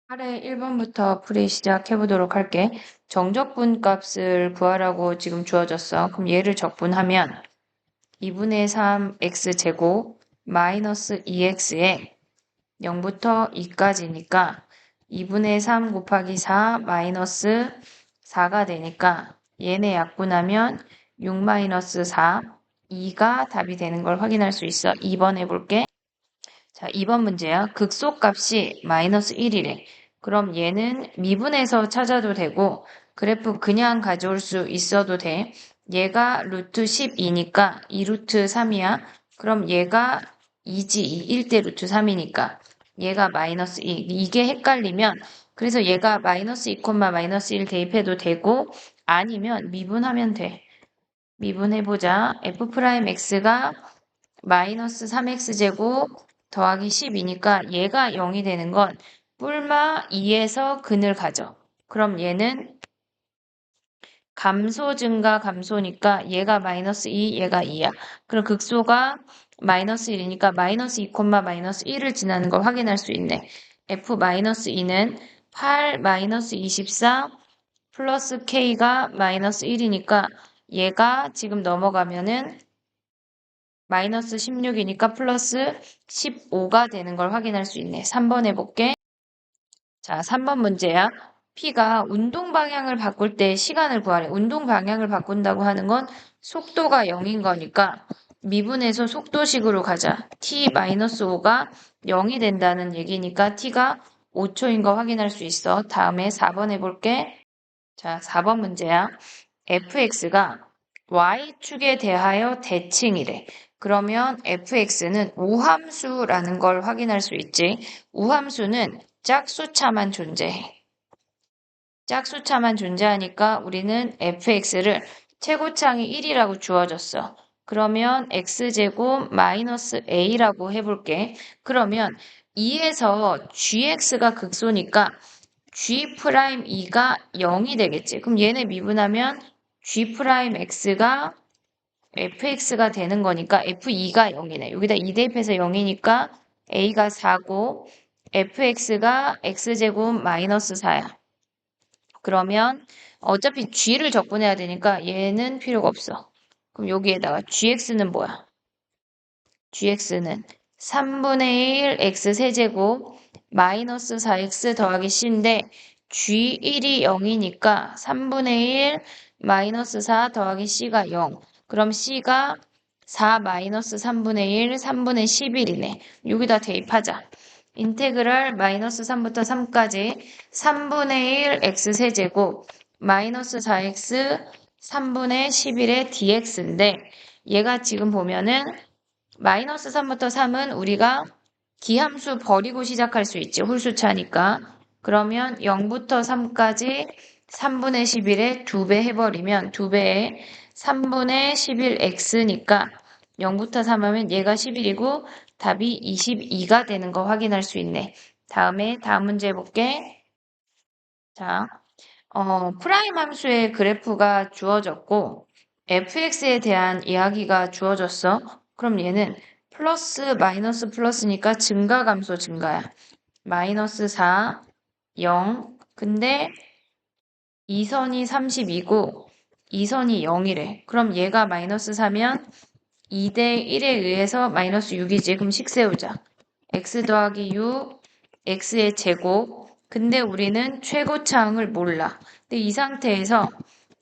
아래 1번부터 풀이 시작해 보도록 할게. 정적분 값을 구하라고 지금 주어졌어. 그럼 얘를 적분하면 2분의 3 x제곱 마이너스 2x에 0부터 2까지니까 2분의 3 곱하기 4 마이너스 4가 되니까 얘네 약분하면 6 마이너스 4, 2가 답이 되는 걸 확인할 수 있어. 2번 해볼게. 자, 2번 문제야. 극소값이 마이너스 1이래. 그럼 얘는 미분해서 찾아도 되고 그래프 그냥 가져올 수 있어도 돼. 얘가 루트 12니까 2 루트 3이야. 그럼 얘가 2지, 1대 루트 3이니까 얘가 마이너스 2. 이게 헷갈리면 그래서 얘가 마이너스 2, 마이너스 1 대입해도 되고 아니면 미분하면 돼. 미분해보자. f'x가 마이너스 3x제곱 더하기 12니까 얘가 0이 되는 건 뿔마 2에서 근을 가져. 그럼 얘는 감소 증가 감소니까 얘가 마이너스 2, 얘가 2야. 그럼 극소가 마이너스 1이니까 마이너스 2, 마이너스 1을 지나는 걸 확인할 수 있네. f 마이너스 2는 8 마이너스 24 플러스 k가 마이너스 1이니까 얘가 지금 넘어가면은 마이너스 16이니까 플러스 15가 되는 걸 확인할 수 있네. 3번 해볼게. 자, 3번 문제야. P가 운동 방향을 바꿀 때 시간을 구하래. 운동 방향을 바꾼다고 하는 건 속도가 0인 거니까 미분해서 속도식으로 가자. T-5가 0이 된다는 얘기니까 T가 5초인 거 확인할 수 있어. 다음에 4번 해볼게. 자, 4번 문제야. fx가 y축에 대하여 대칭이래. 그러면 fx는 우함수라는 걸 확인할 수 있지. 우함수는 짝수차만 존재해. 짝수차만 존재하니까 우리는 fx를 최고창이 1이라고 주어졌어. 그러면 x제곱 마이너스 a라고 해볼게. 그러면 2에서 gx가 극소니까 G'2가 0이 되겠지. 그럼 얘네 미분하면 G'X가 fx가 되는 거니까 f2가 0이네. 여기다 2 대입해서 0이니까 a가 4고 fx가 x제곱 마이너스 4야. 그러면 어차피 g를 적분해야 되니까 얘는 필요가 없어. 그럼 여기에다가 gx는 뭐야? gx는 3분의 1 x 세제곱 마이너스 4x 더하기 c인데 G1이 0이니까 3분의 1 마이너스 4 더하기 C가 0. 그럼 C가 4 마이너스 3분의 1, 3분의 11이네. 여기다 대입하자. 인테그랄 마이너스 3부터 3까지 3분의 1 x세제곱 마이너스 4x 3분의 11의 dx인데 얘가 지금 보면은 마이너스 3부터 3은 우리가 기함수 버리고 시작할 수 있지. 홀수차니까. 그러면 0부터 3까지 3분의 11에 2배 해버리면 2배에 3분의 11x니까 0부터 3 하면 얘가 11이고 답이 22가 되는 거 확인할 수 있네. 다음 문제 해볼게. 자, 프라임 함수의 그래프가 주어졌고 fx에 대한 이야기가 주어졌어. 그럼 얘는 플러스 마이너스 플러스니까 증가 감소 증가야. 마이너스 4, 0. 근데 2선이 32고 2선이 0이래. 그럼 얘가 마이너스 4면 2대 1에 의해서 마이너스 6이지. 그럼 식 세우자. x 더하기 6, x의 제곱. 근데 우리는 최고차항을 몰라. 근데 이 상태에서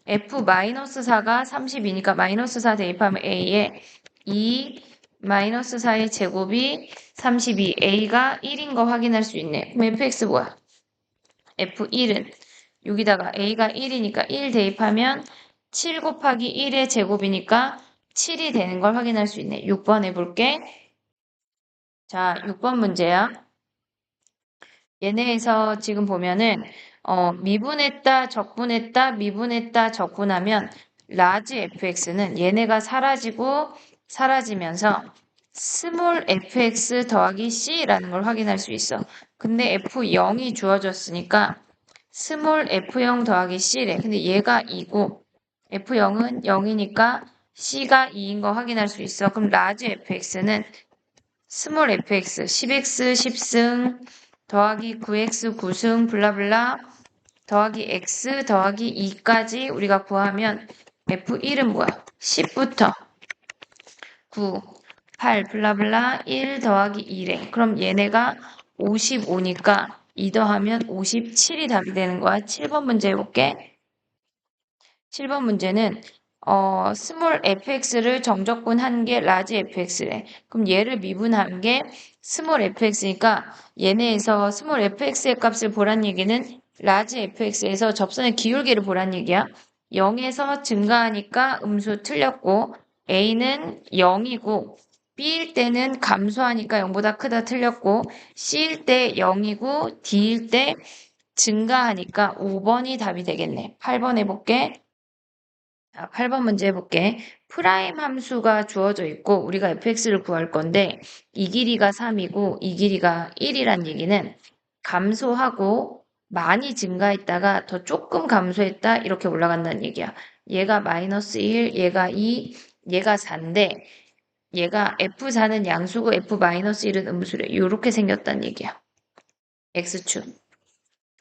f-4가 32니까 마이너스 4 대입하면 a에 2 마이너스 4의 제곱이 32, a가 1인 거 확인할 수 있네. 그럼 fx 뭐야? f1은 여기다가 a가 1이니까 1 대입하면 7 곱하기 1의 제곱이니까 7이 되는 걸 확인할 수 있네. 6번 해볼게. 자, 6번 문제야. 얘네에서 지금 보면은 미분했다, 적분했다, 미분했다, 적분하면 라지 fx는 얘네가 사라지고 사라지면서 스몰 fx 더하기 c라는 걸 확인할 수 있어. 근데 f0이 주어졌으니까 스몰 f0 더하기 c래. 근데 얘가 2고 f0은 0이니까 c가 2인 거 확인할 수 있어. 그럼 라지 fx는 스몰 fx 10x 10승 더하기 9x 9승 블라블라 더하기 x 더하기 2까지 우리가 구하면 F1은 뭐야? 10부터 9, 8 블라블라 1 더하기 2래. 그럼 얘네가 55니까 2 더하면 57이 답이 되는 거야. 7번 문제 해볼게. 7번 문제는 스몰 fx를 정적분 한 게 라지 fx래. 그럼 얘를 미분한 게 스몰 fx니까 얘네에서 스몰 fx의 값을 보란 얘기는 라지 fx에서 접선의 기울기를 보란 얘기야. 0에서 증가하니까 음수 틀렸고 a는 0이고 b일 때는 감소하니까 0보다 크다 틀렸고 c일 때 0이고 d일 때 증가하니까 5번이 답이 되겠네. 8번 해볼게. 자, 8번 문제 해볼게. 프라임 함수가 주어져 있고 우리가 fx를 구할 건데 이 길이가 3이고 이 길이가 1이란 얘기는 감소하고 많이 증가했다가 더 조금 감소했다 이렇게 올라간다는 얘기야. 얘가 마이너스 1, 얘가 2, 얘가 4인데 얘가 F4는 양수고 F-1은 음수래. 이렇게 생겼다는 얘기야. X축.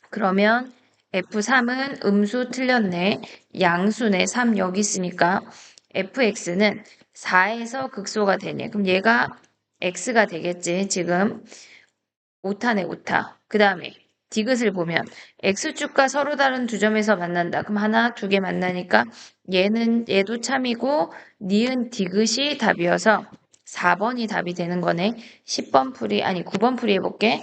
그러면 F3은 음수 틀렸네. 양수네. 3 여기 있으니까 fx는 4에서 극소가 되네. 그럼 얘가 x가 되겠지. 지금 오타네, 오타. 그 다음에 디귿을 보면 x축과 서로 다른 두 점에서 만난다. 그럼 하나, 두 개 만나니까 얘도 참이고 니은 디귿이 답이어서 4번이 답이 되는 거네. 10번 풀이, 아니 9번 풀이 해볼게.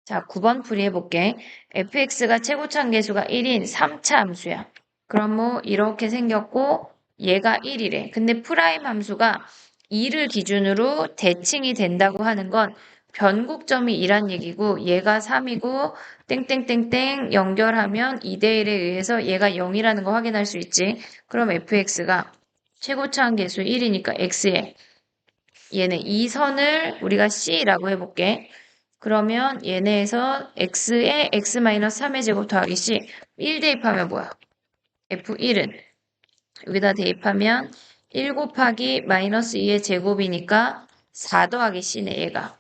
자, 9번 풀이 해볼게. fx가 최고참 계수가 1인 3차 함수야. 그럼 뭐 이렇게 생겼고 얘가 1이래. 근데 프라임 함수가 2를 기준으로 대칭이 된다고 하는 건 변곡점이 2란 얘기고 얘가 3이고 땡땡땡땡 연결하면 2대 1에 의해서 얘가 0이라는 거 확인할 수 있지. 그럼 fx가 최고차항 계수 1이니까 x에 얘네 이 선을 우리가 c라고 해볼게. 그러면 얘네에서 x에 x-3의 제곱 더하기 c 1 대입하면 뭐야? f1은 여기다 대입하면 1 곱하기 마이너스 2의 제곱이니까 4 더하기 c네 얘가.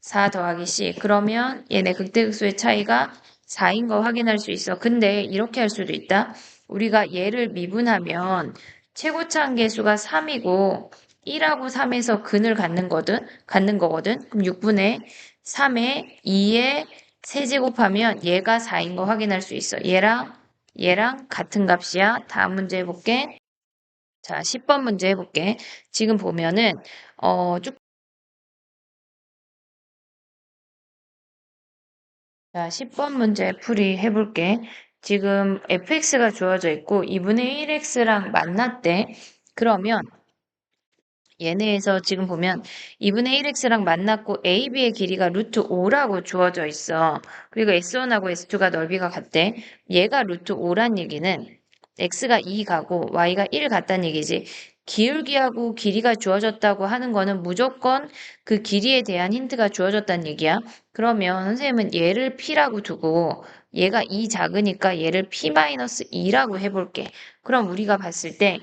4 더하기 c. 그러면 얘네 극대극소의 차이가 4인 거 확인할 수 있어. 근데 이렇게 할 수도 있다. 우리가 얘를 미분하면 최고차항 계수가 3이고 1하고 3에서 근을 갖는 거거든. 그럼 6분의 3에 2에 세제곱하면 얘가 4인 거 확인할 수 있어. 얘랑 같은 값이야. 다음 문제 해볼게. 자, 10번 문제 해볼게. 지금 보면은 쭉 자, 10번 문제 풀이 해볼게. 지금 fx가 주어져 있고 2분의 1x랑 만났대. 그러면 얘네에서 지금 보면 2분의 1x랑 만났고 AB의 길이가 루트 5라고 주어져 있어. 그리고 S1하고 S2가 넓이가 같대. 얘가 루트 5란 얘기는 x가 2 가고 y가 1 같다는 얘기지. 기울기하고 길이가 주어졌다고 하는 거는 무조건 그 길이에 대한 힌트가 주어졌다는 얘기야. 그러면 선생님은 얘를 p라고 두고 얘가 2 작으니까 얘를 p-2라고 해볼게. 그럼 우리가 봤을 때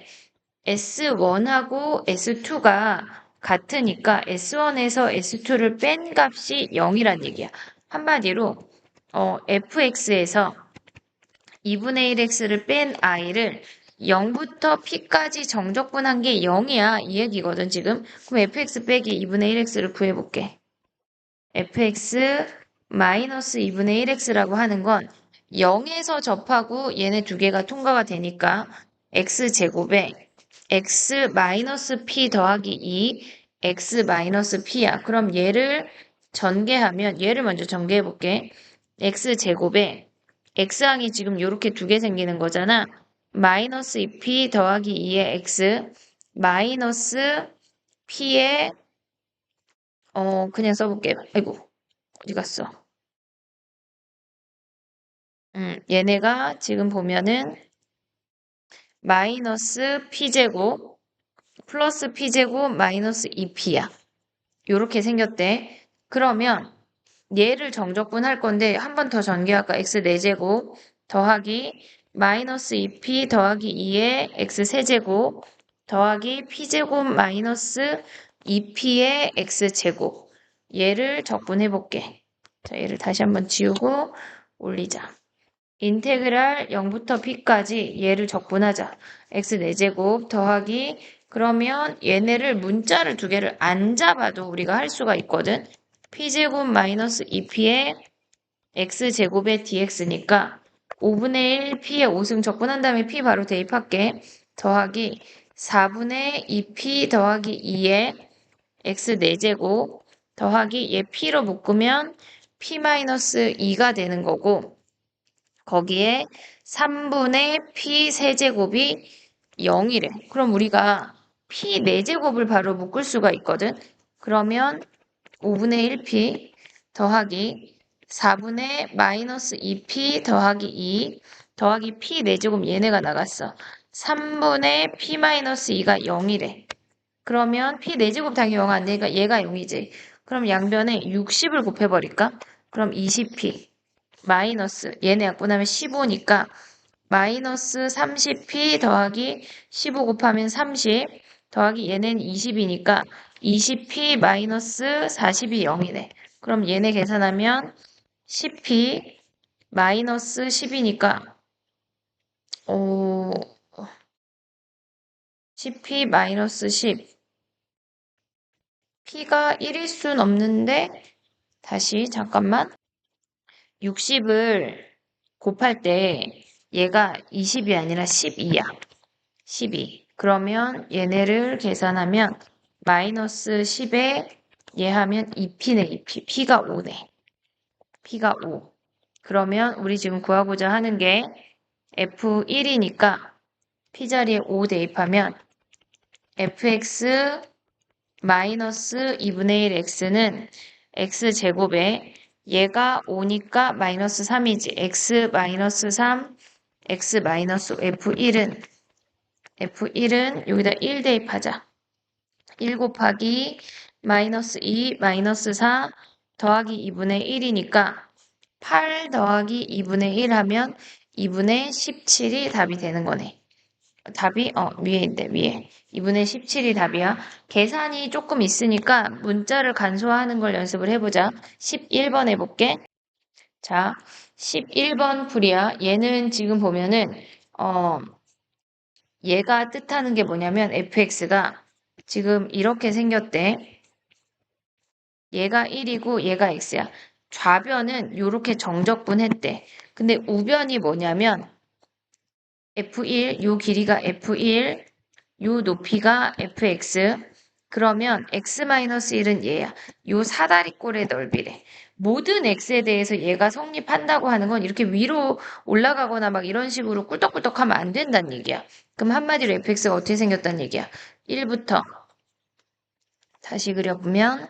S1하고 S2가 같으니까 S1에서 S2를 뺀 값이 0이란 얘기야. 한마디로 fx에서 2분의 1x를 뺀 i를 0부터 p까지 정적분한 게 0이야. 이 얘기거든 지금. 그럼 fx 빼기 2분의 1x를 구해볼게. fx 마이너스 2분의 1x라고 하는 건 0에서 접하고 얘네 두 개가 통과가 되니까 x제곱에 x 마이너스 p 더하기 2 x 마이너스 p야. 그럼 얘를 전개하면 얘를 먼저 전개해 볼게. x제곱에 x항이 지금 이렇게 두 개 생기는 거잖아. 마이너스 2p 더하기 2의 x 마이너스 p의 그냥 써볼게. 아이고 어디 갔어? 얘네가 지금 보면은 마이너스 p제곱 플러스 p제곱 마이너스 2p야. 요렇게 생겼대. 그러면 얘를 정적분 할 건데 한 번 더 전개할까? x 4제곱 더하기 마이너스 2p 더하기 2의 x 세제곱 더하기 p제곱 마이너스 2p의 x제곱 얘를 적분해 볼게. 자, 얘를 다시 한번 지우고 올리자. 인테그랄 0부터 p까지 얘를 적분하자. x 4제곱 더하기 그러면 얘네를 문자를 두 개를 안 잡아도 우리가 할 수가 있거든. p제곱 마이너스 2p의 x제곱의 dx니까 5분의 1 p의 5승 적분한 다음에 p 바로 대입할게. 더하기 4분의 2p 더하기 2의 x 4제곱 더하기 얘 p로 묶으면 p 마이너스 2가 되는 거고 거기에 3분의 p 세제곱이 0이래. 그럼 우리가 p 4제곱을 바로 묶을 수가 있거든. 그러면 5분의 1p 더하기 4분의 마이너스 2p 더하기 2 더하기 p 4제곱 얘네가 나갔어. 3분의 p 마이너스 2가 0이래. 그러면 p 4제곱 당연히 0 안 되니까 얘가 0이지. 그럼 양변에 60을 곱해버릴까? 그럼 20p 마이너스 얘네 약분하면 15니까 마이너스 30p 더하기 15 곱하면 30 더하기 얘는 20이니까 20p 마이너스 40이 0이네. 그럼 얘네 계산하면 10p 마이너스 10이니까 10p 마이너스 10 p가 1일 순 없는데 다시 잠깐만 60을 곱할 때 얘가 20이 아니라 12야. 12. 그러면 얘네를 계산하면 마이너스 10에 얘 하면 2p네, 2p. p가 5네. p가 5. 그러면 우리 지금 구하고자 하는 게 f1이니까 p 자리에 5 대입하면 fx 마이너스 2분의 1 x는 x제곱에 얘가 5니까 마이너스 3이지. x 마이너스 3, x 마이너스 F1은 여기다 1 대입하자. 1 곱하기 마이너스 2 마이너스 4 더하기 2분의 1이니까 8 더하기 2분의 1 하면 2분의 17이 답이 되는 거네. 답이 위에 있네, 위에. 2분의 17이 답이야. 계산이 조금 있으니까 문자를 간소화하는 걸 연습을 해보자. 11번 해볼게. 자, 11번 풀이야. 얘는 지금 보면은 얘가 뜻하는 게 뭐냐면 fx가 지금 이렇게 생겼대. 얘가 1이고 얘가 x야. 좌변은 이렇게 정적분했대. 근데 우변이 뭐냐면 f1, 요 길이가 f1, 요 높이가 fx. 그러면 x-1은 얘야. 요 사다리꼴의 넓이래. 모든 x에 대해서 얘가 성립한다고 하는 건 이렇게 위로 올라가거나 막 이런 식으로 꿀떡꿀떡 하면 안 된다는 얘기야. 그럼 한마디로 fx가 어떻게 생겼다는 얘기야. 1부터 다시 그려보면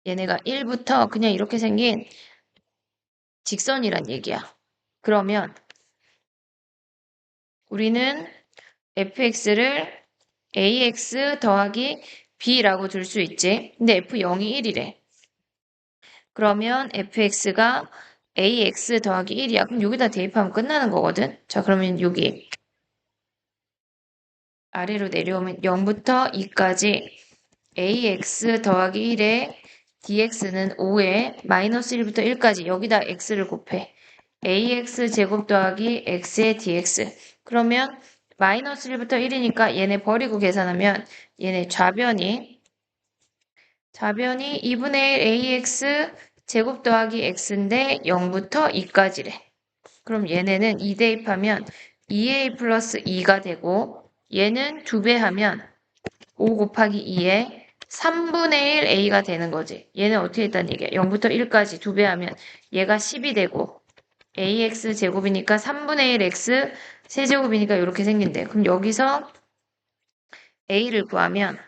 얘네가 1부터 그냥 이렇게 생긴 직선이란 얘기야. 그러면 우리는 fx를 ax 더하기 b라고 둘 수 있지. 근데 f0이 1이래. 그러면 fx가 ax 더하기 1이야. 그럼 여기다 대입하면 끝나는 거거든. 자, 그러면 여기 아래로 내려오면 0부터 2까지 ax 더하기 1에 dx는 5에 마이너스 1부터 1까지 여기다 x를 곱해. ax 제곱 더하기 x의 dx. 그러면 마이너스 1부터 1이니까 얘네 버리고 계산하면 얘네 좌변이 2분의 1 ax 제곱 더하기 x인데 0부터 2까지래. 그럼 얘네는 2 대입하면 2a 플러스 2가 되고 얘는 2배 하면 5 곱하기 2에 3분의 1 a가 되는 거지. 얘는 어떻게 했다는 얘기야? 0부터 1까지 2배 하면 얘가 10이 되고 ax 제곱이니까 3분의 1 x 세제곱이니까 이렇게 생긴대. 그럼 여기서 a를 구하면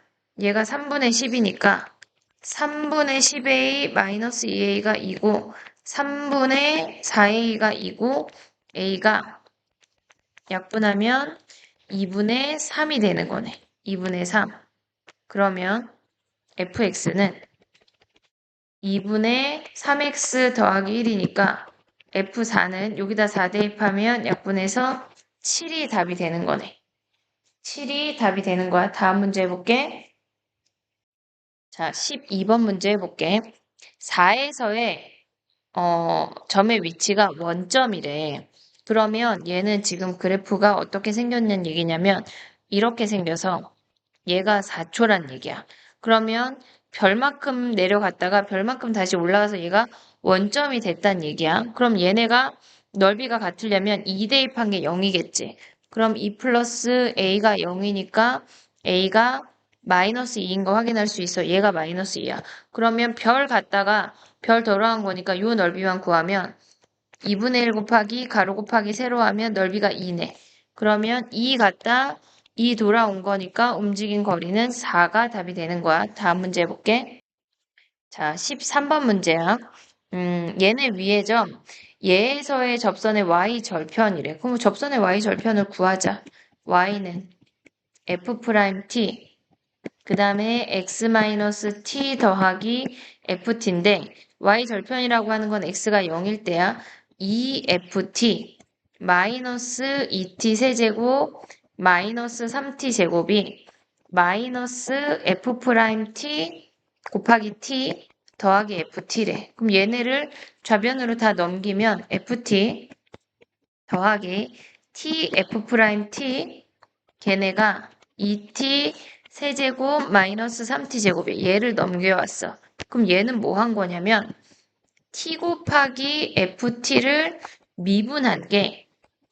얘가 3분의 10이니까 3분의 10a 마이너스 2a가 2고 3분의 4a가 2고 a가 약분하면 2분의 3이 되는 거네. 2분의 3. 그러면 fx는 2분의 3x 더하기 1이니까 F4는 여기다 4 대입하면 약분해서 7이 답이 되는 거네. 7이 답이 되는 거야. 다음 문제 해볼게. 자, 12번 문제 해볼게. 4에서의 점의 위치가 원점이래. 그러면 얘는 지금 그래프가 어떻게 생겼냐는 얘기냐면 이렇게 생겨서 얘가 4초란 얘기야. 그러면 별만큼 내려갔다가 별만큼 다시 올라가서 얘가 원점이 됐단 얘기야. 그럼 얘네가 넓이가 같으려면 2 대입한 게 0이겠지. 그럼 2 플러스 a가 0이니까 a가 마이너스 2인 거 확인할 수 있어. 얘가 마이너스 2야. 그러면 별 갔다가 별 돌아간 거니까 요 넓이만 구하면 2분의 1 곱하기 가로 곱하기 세로 하면 넓이가 2네. 그러면 2 갔다 2 돌아온 거니까 움직인 거리는 4가 답이 되는 거야. 다음 문제 해볼게. 자, 13번 문제야. 얘네 위의 점, 얘에서의 접선의 y 절편이래. 그럼 접선의 y 절편을 구하자. y는 f't, 그 다음에 x-t 더하기 ft인데 y 절편이라고 하는 건 x가 0일 때야. 2ft 마이너스 2t 세제곱 마이너스 3t 제곱이 마이너스 f't 곱하기 t 더하기 ft래. 그럼 얘네를 좌변으로 다 넘기면 ft 더하기 tf't 걔네가 2t 세제곱 마이너스 3t 제곱이 얘를 넘겨왔어. 그럼 얘는 뭐 한 거냐면 t 곱하기 ft를 미분한 게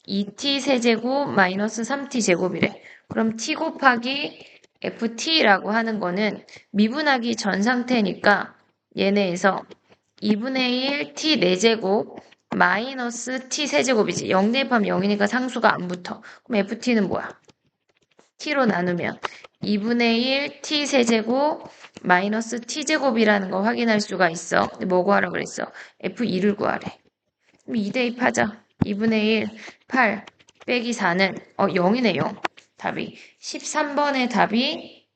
2t 세제곱 마이너스 3t 제곱이래. 그럼 t 곱하기 ft라고 하는 거는 미분하기 전 상태니까 얘네에서 2분의 1 t 4제곱 마이너스 t 세제곱이지. 0 대입하면 0이니까 상수가 안 붙어. 그럼 ft는 뭐야? t로 나누면 2분의 1 t 세제곱 마이너스 t 제곱이라는 거 확인할 수가 있어. 근데 뭐 구하라고 그랬어? f2를 구하래. 그럼 2 대입하자. 2분의 1, 8 빼기 4는 0이네 0. 답이 13번의 답이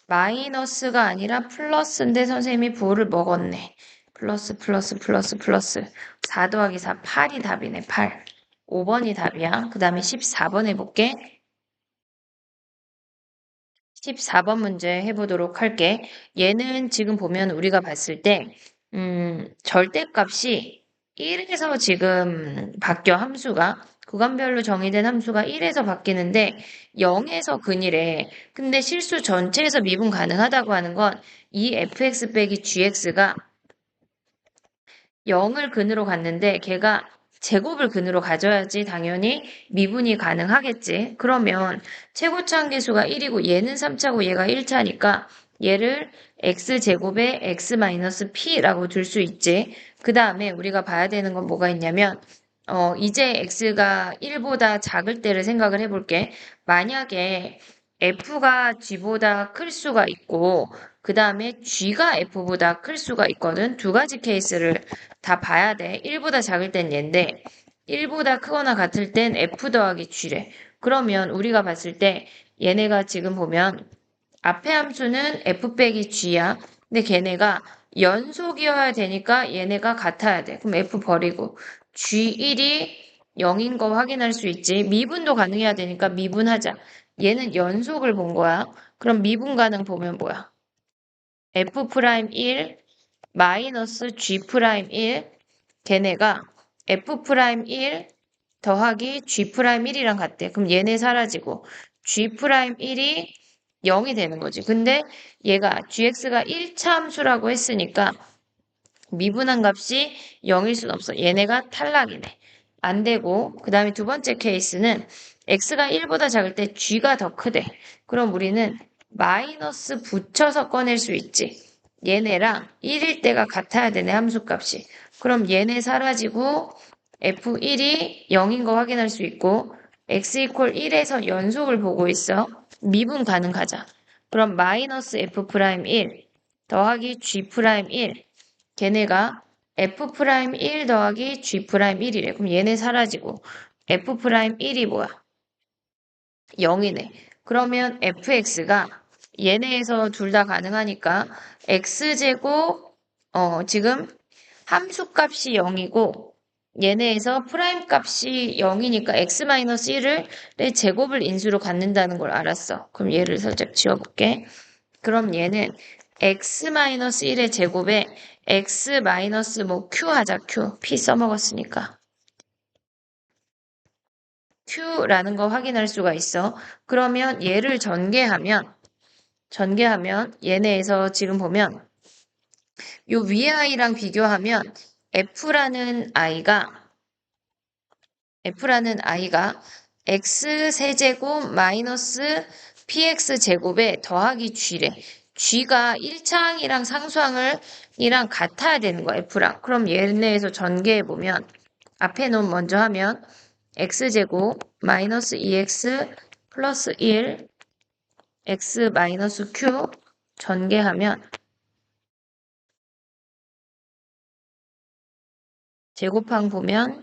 마이너스가 아니라 플러스인데 선생님이 부호를 먹었네. 플러스 플러스 플러스 플러스 4 더하기 4 8이 답이네 8. 5번이 답이야. 그 다음에 14번 해볼게. 14번 문제 해보도록 할게. 얘는 지금 보면 우리가 봤을 때 절대값이 1에서 지금 바뀌어 함수가 구간별로 정의된 함수가 1에서 바뀌는데 0에서 근이래. 근데 실수 전체에서 미분 가능하다고 하는 건 이 fx 빼기 gx가 0을 근으로 갔는데 걔가 제곱을 근으로 가져야지 당연히 미분이 가능하겠지. 그러면 최고차 함계수가 1이고 얘는 3차고 얘가 1차니까 얘를 x제곱에 x-p라고 둘 수 있지. 그 다음에 우리가 봐야 되는 건 뭐가 있냐면 이제 x가 1보다 작을 때를 생각을 해볼게. 만약에 f가 g보다 클 수가 있고 그 다음에 g가 f보다 클 수가 있거든. 두 가지 케이스를 다 봐야 돼. 1보다 작을 땐 얘인데 1보다 크거나 같을 땐 f 더하기 g래. 그러면 우리가 봤을 때 얘네가 지금 보면 앞에 함수는 f 빼기 g야. 근데 걔네가 연속이어야 되니까 얘네가 같아야 돼. 그럼 f 버리고 g1이 0인 거 확인할 수 있지. 미분도 가능해야 되니까 미분하자. 얘는 연속을 본 거야. 그럼 미분 가능 보면 뭐야? f'1 마이너스 g'1 걔네가 f'1 더하기 g'1이랑 같대. 그럼 얘네 사라지고 g'1이 0이 되는 거지. 근데 얘가 gx가 1차 함수라고 했으니까 미분한 값이 0일 순 없어. 얘네가 탈락이네. 안 되고 그 다음에 두 번째 케이스는 x가 1보다 작을 때 g가 더 크대. 그럼 우리는 마이너스 붙여서 꺼낼 수 있지. 얘네랑 1일 때가 같아야 되네 함수값이. 그럼 얘네 사라지고 f1이 0인 거 확인할 수 있고 x 이퀄 1에서 연속을 보고 있어. 미분 가능하자. 그럼 마이너스 f'1 더하기 g'1 걔네가 f'1 더하기 g'1이래. 그럼 얘네 사라지고 f'1이 뭐야? 0이네. 그러면 fx가 얘네에서 둘 다 가능하니까 x제곱 지금 함수값이 0이고 얘네에서 프라임 값이 0이니까 x-1의 제곱을 인수로 갖는다는 걸 알았어. 그럼 얘를 살짝 지워볼게. 그럼 얘는 x-1의 제곱에 x- 뭐 q 하자, q. p 써먹었으니까. q라는 거 확인할 수가 있어. 그러면 얘를 전개하면 얘네에서 지금 보면 요 위에 i랑 비교하면 f라는 i가 x 세제곱 마이너스 px 제곱에 더하기 g래. g가 1차항이랑 상수항이랑 같아야 되는 거야, f랑. 그럼 얘네에서 전개해보면 앞에 놈 먼저 하면 x제곱 마이너스 2x 플러스 1 x 마이너스 q 전개하면 제곱항 보면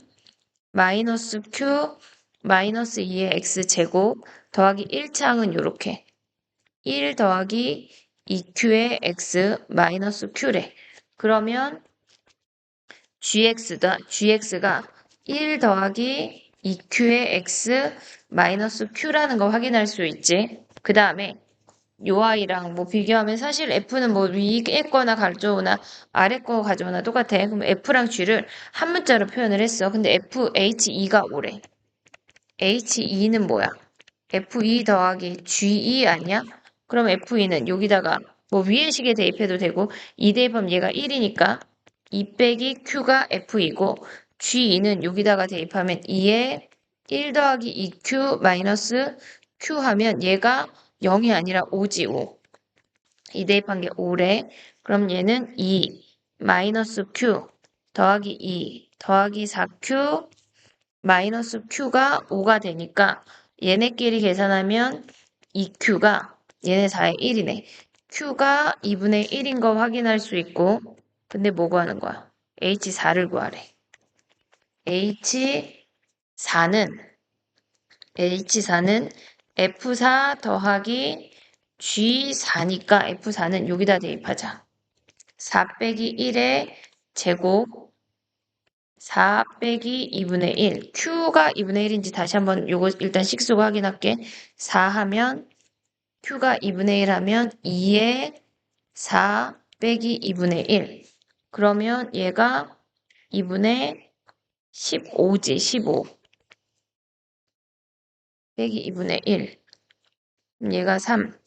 마이너스 q 마이너스 2의 x제곱 더하기 1차항은 요렇게 1 더하기 2q의 x 마이너스 q래. 그러면 gx가 1 더하기 2q의 x 마이너스 q라는 거 확인할 수 있지. 그 다음에 요 아이랑 뭐 비교하면 사실 F는 뭐 위에 거나 가져오나 아래 거 가져오나 똑같아. 그럼 F랑 G를 한 문자로 표현을 했어. 근데 FHE가 오래. HE는 뭐야? FE 더하기 GE 아니야? 그럼 FE는 여기다가 뭐 위에 식에 대입해도 되고 2 대입하면 얘가 1이니까 2 빼기 Q가 FE고 GE는 여기다가 대입하면 2에 1 더하기 2Q 마이너스 Q 하면 얘가 0이 아니라 5지 5. 2 대입한 게 5래. 그럼 얘는 2 마이너스 Q 더하기 2 더하기 4Q 마이너스 Q가 5가 되니까 얘네끼리 계산하면 2Q가 얘네 4의 1이네. Q가 2분의 1인 거 확인할 수 있고 근데 뭐 구하는 거야? H4를 구하래. H4는 F4 더하기 G4니까 F4는 여기다 대입하자. 4 빼기 1의 제곱 4 빼기 2분의 1. Q가 2분의 1인지 다시 한번 요거 일단 식수고 확인할게. 4 하면 Q가 2분의 1 하면 2의 4 빼기 2분의 1. 그러면 얘가 2분의 15지, 15. 빼기 2분의 1. 얘가 3.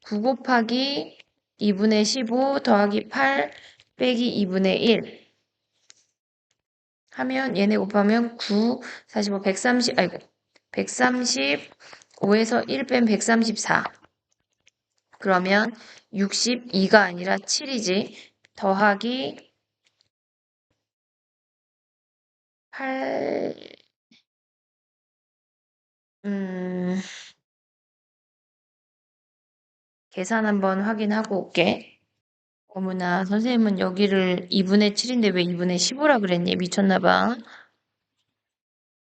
9 곱하기 2분의 15 더하기 8 빼기 2분의 1. 하면 얘네 곱하면 9, 45, 130, 아이고 135에서 1 빼면 134. 그러면 62가 아니라 7이지. 더하기 8, 계산 한번 확인하고 올게. 어머나, 선생님은 여기를 2분의 7인데 왜 2분의 15라 그랬니? 미쳤나봐.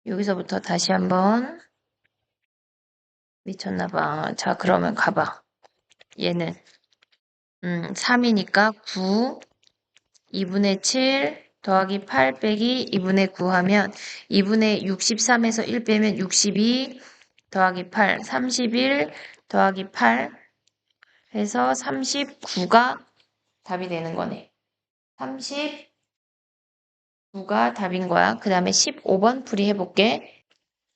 여기서부터 다시 한번. 미쳤나봐. 자, 그러면 가봐. 얘는 3이니까 9, 2분의 7 더하기 8 빼기 2분의 9 하면 2분의 63에서 1 빼면 62 더하기 8, 31 더하기 8 해서 39가 답이 되는 거네. 39가 답인 거야. 그 다음에 15번 풀이 해볼게.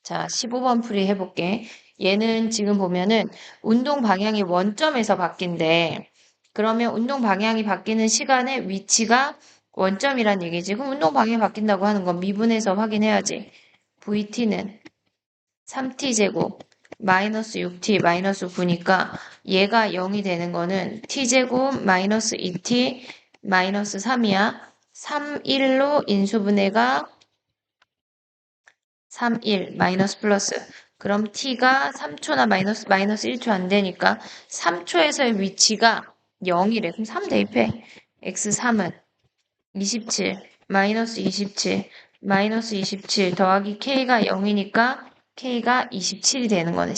자, 15번 풀이 해볼게. 얘는 지금 보면은 운동 방향이 원점에서 바뀐대. 그러면 운동 방향이 바뀌는 시간의 위치가 원점이란 얘기지. 그럼 운동 방향이 바뀐다고 하는 건 미분해서 확인해야지. VT는 3t제곱 마이너스 6t 마이너스 9니까 얘가 0이 되는 거는 t제곱 마이너스 2t 마이너스 3이야. 3, 1로 인수분해가 3, 1 마이너스 플러스. 그럼 t가 3초나 마이너스 1초 안 되니까 3초에서의 위치가 0이래. 그럼 3 대입해. x3은 27 마이너스 27 마이너스 27 더하기 k가 0이니까 k가 27이 되는 거네.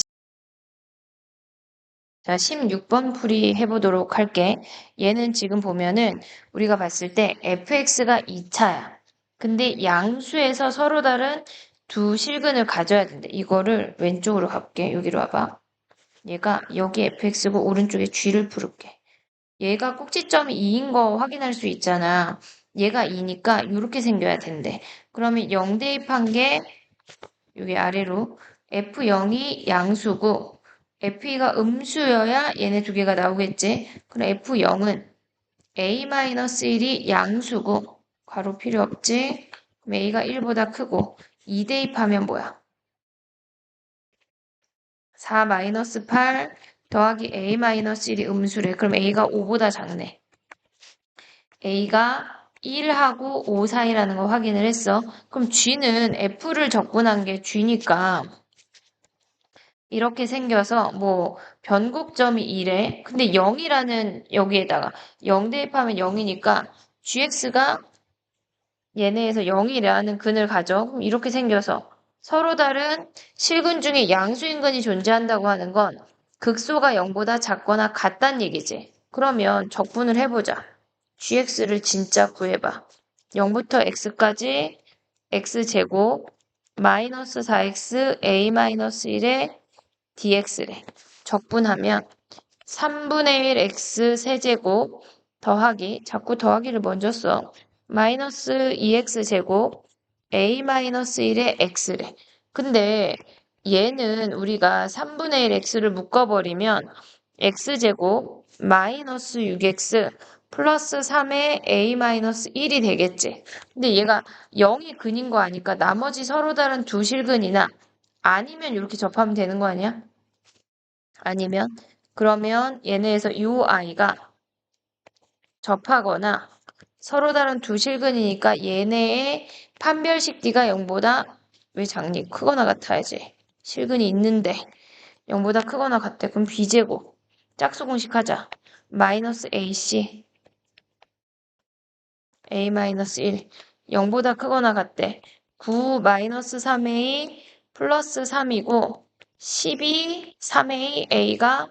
자, 16번 풀이 해보도록 할게. 얘는 지금 보면은 우리가 봤을 때 fx가 2차야. 근데 양수에서 서로 다른 두 실근을 가져야 된대. 이거를 왼쪽으로 가볼게. 여기로 와봐. 얘가 여기 fx고 오른쪽에 g를 풀을게. 얘가 꼭지점이 2인 거 확인할 수 있잖아. 얘가 2니까 이렇게 생겨야 된대. 그러면 0 대입한 게 여기 아래로 F0이 양수고 F2가 음수여야 얘네 두 개가 나오겠지. 그럼 F0은 A-1이 양수고 괄호 필요 없지. 그럼 A가 1보다 크고 2 대입하면 뭐야? 4-8 더하기 A-1이 음수래. 그럼 A가 5보다 작네. A가 1하고 5 사이라는 거 확인을 했어. 그럼 G는 F를 적분한 게 G니까 이렇게 생겨서 뭐 변곡점이 2래. 근데 0이라는 여기에다가 0 대입하면 0이니까 GX가 얘네에서 0이라는 근을 가져. 그럼 이렇게 생겨서 서로 다른 실근 중에 양수인근이 존재한다고 하는 건 극소가 0보다 작거나 같다는 얘기지. 그러면 적분을 해보자. GX를 진짜 구해봐. 0부터 X까지 X제곱 마이너스 4X A-1에 dx래. 적분하면 3분의 1 x 세제곱 더하기, 자꾸 더하기를 먼저 써. 마이너스 2x 제곱 a-1의 x래. 근데 얘는 우리가 3분의 1 x를 묶어버리면 x제곱 마이너스 6x 플러스 3의 a-1이 되겠지. 근데 얘가 0이 근인 거 아니까 나머지 서로 다른 두 실근이나 아니면 이렇게 접하면 되는 거 아니야? 아니면 그러면 얘네에서 이 아이가 접하거나 서로 다른 두 실근이니까 얘네의 판별식 D가 0보다 왜 작니? 크거나 같아야지. 실근이 있는데 0보다 크거나 같대. 그럼 B제곱. 짝수 공식 하자. 마이너스 AC A-1 0보다 크거나 같대. 9 마이너스 3A 플러스 3이고 12 3A A가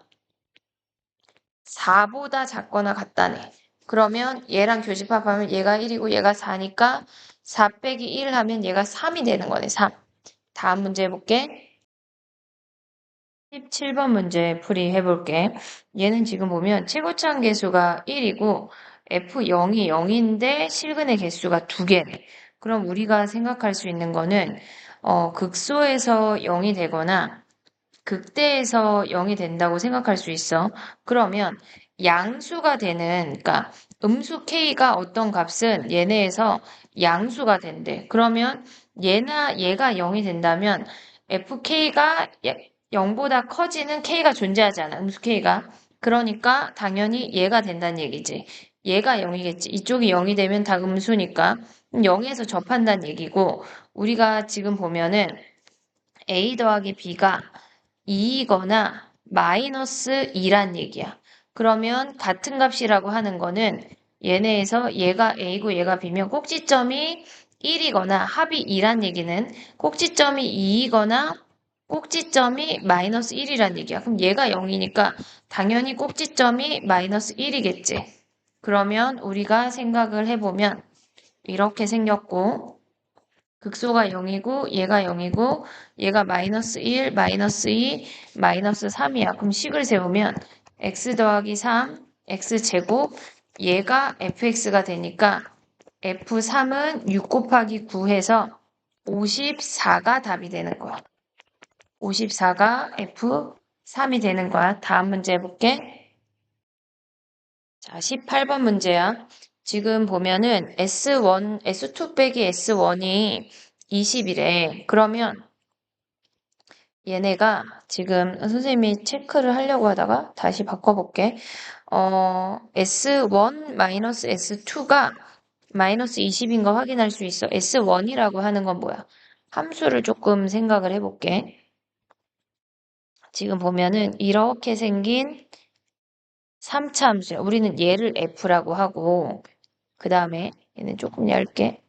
4보다 작거나 같다네. 그러면 얘랑 교집합하면 얘가 1이고 얘가 4니까 4 빼기 1 하면 얘가 3이 되는 거네. 3. 다음 문제 해볼게. 17번 문제 풀이 해볼게. 얘는 지금 보면 최고차항 계수가 1이고 F0이 0인데 실근의 개수가 2개네. 그럼 우리가 생각할 수 있는 거는 극소에서 0이 되거나 극대에서 0이 된다고 생각할 수 있어. 그러면 양수가 되는, 그러니까 음수 k가 어떤 값은 얘네에서 양수가 된대. 그러면 얘가 0이 된다면 fk가 0보다 커지는 k가 존재하지 않아. 음수 k가. 그러니까 당연히 얘가 된다는 얘기지. 얘가 0이겠지. 이쪽이 0이 되면 다 음수니까 0에서 접한다는 얘기고 우리가 지금 보면은 a 더하기 b가 2이거나 마이너스 2란 얘기야. 그러면 같은 값이라고 하는 거는 얘네에서 얘가 A고 얘가 B면 꼭지점이 1이거나 합이 2란 얘기는 꼭지점이 2이거나 꼭지점이 마이너스 1이란 얘기야. 그럼 얘가 0이니까 당연히 꼭지점이 마이너스 1이겠지. 그러면 우리가 생각을 해보면 이렇게 생겼고 극소가 0이고 얘가 0이고 얘가 마이너스 1, 마이너스 2, 마이너스 3이야. 그럼 식을 세우면 x 더하기 3, x제곱 얘가 fx가 되니까 f3은 6 곱하기 9 해서 54가 답이 되는 거야. 54가 f3이 되는 거야. 다음 문제 해볼게. 자, 18번 문제야. 지금 보면은 S2 빼기 S1이 20이래. 그러면 얘네가 지금 선생님이 체크를 하려고 하다가 다시 바꿔볼게. S1 마이너스 S2가 마이너스 20인 거 확인할 수 있어. S1이라고 하는 건 뭐야? 함수를 조금 생각을 해볼게. 지금 보면은 이렇게 생긴 3차 함수야. 우리는 얘를 F라고 하고 그 다음에 얘는 조금 얇게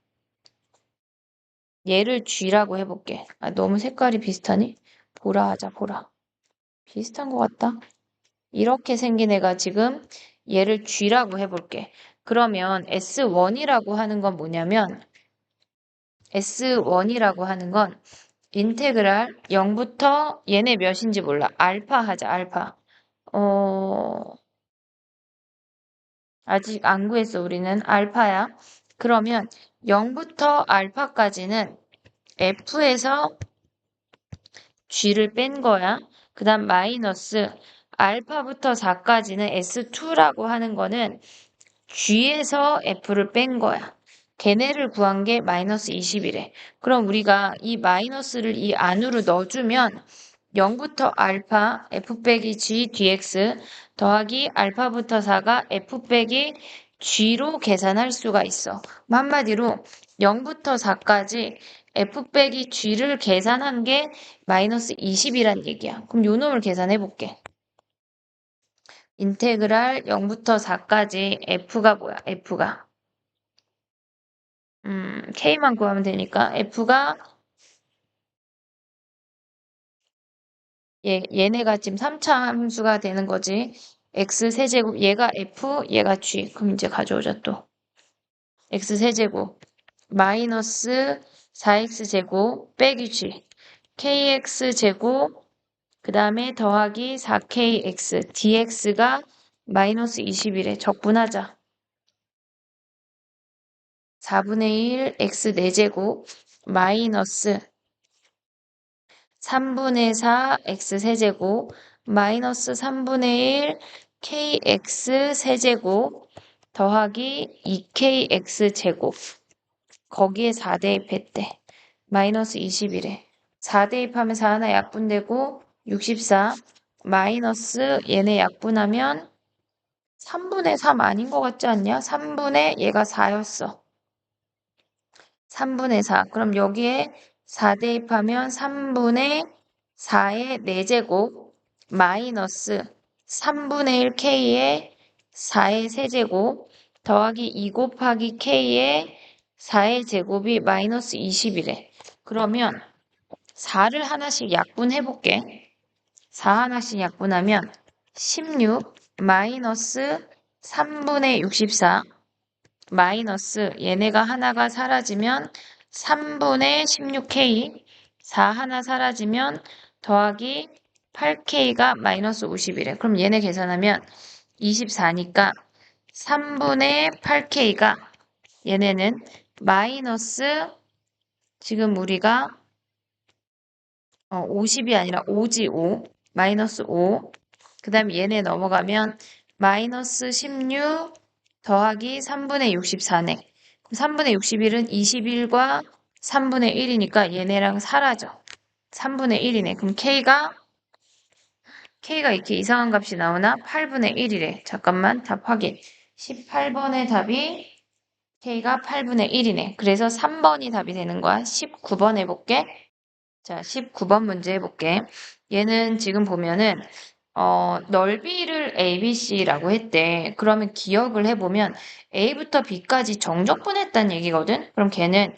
얘를 G라고 해볼게. 아, 너무 색깔이 비슷하니? 보라 하자, 보라. 비슷한 것 같다. 이렇게 생긴 애가 지금 얘를 G라고 해볼게. 그러면 S1이라고 하는 건 뭐냐면 S1이라고 하는 건 인테그랄 0부터 얘네 몇인지 몰라. 알파 하자, 알파. 어, 아직 안 구했어, 우리는. 알파야. 그러면 0부터 알파까지는 F에서 G를 뺀 거야. 그 다음 마이너스 알파부터 4까지는 S2라고 하는 거는 G에서 F를 뺀 거야. 걔네를 구한 게 마이너스 20이래. 그럼 우리가 이 마이너스를 이 안으로 넣어주면 0부터 알파 F 빼기 G dx 더하기 알파부터 4가 F 빼기 G로 계산할 수가 있어. 한마디로 0부터 4까지 F 빼기 G를 계산한 게 마이너스 20이란 얘기야. 그럼 요 놈을 계산해 볼게. 인테그랄 0부터 4까지 F가 뭐야? F가 K만 구하면 되니까 F가 얘네가 지금 3차 함수가 되는 거지. X 세제곱 얘가 F 얘가 G 그럼 이제 가져오자 또 X 세제곱 마이너스 4X 제곱 빼기 G KX 제곱 그 다음에 더하기 4KX DX가 마이너스 20이래. 적분하자. 4분의 1 X 4제곱 마이너스 3분의 4 x 세제곱 마이너스 3분의 1 kx 세제곱 더하기 2kx 제곱 거기에 4 대입했대. 마이너스 20이래. 4 대입하면 4 하나 약분되고 64 마이너스 얘네 약분하면 3분의 3 아닌 것 같지 않냐? 3분의 얘가 4였어. 3분의 4. 그럼 여기에 4 대입하면 3분의 4의 4제곱 마이너스 3분의 1 k의 4의 세제곱 더하기 2 곱하기 k의 4의 제곱이 마이너스 20이래. 그러면 4를 하나씩 약분해 볼게. 4 하나씩 약분하면 16 마이너스 3분의 64 마이너스 얘네가 하나가 사라지면 3분의 16k 4 하나 사라지면 더하기 8k가 마이너스 50이래. 그럼 얘네 계산하면 24니까 3분의 8k가 얘네는 마이너스 지금 우리가 50이 아니라 5지 5 마이너스 5 그 다음에 얘네 넘어가면 마이너스 16 더하기 3분의 64네. 그럼 3분의 61은 21과 3분의 1이니까 얘네랑 사라져. 3분의 1이네. 그럼 K가 이렇게 이상한 값이 나오나? 8분의 1이래. 잠깐만 답 확인. 18번의 답이 K가 8분의 1이네. 그래서 3번이 답이 되는 거야. 19번 해볼게. 자, 19번 문제 해볼게. 얘는 지금 보면은 넓이를 ABC라고 했대. 그러면 기억을 해보면 A부터 B까지 정적분했다는 얘기거든? 그럼 걔는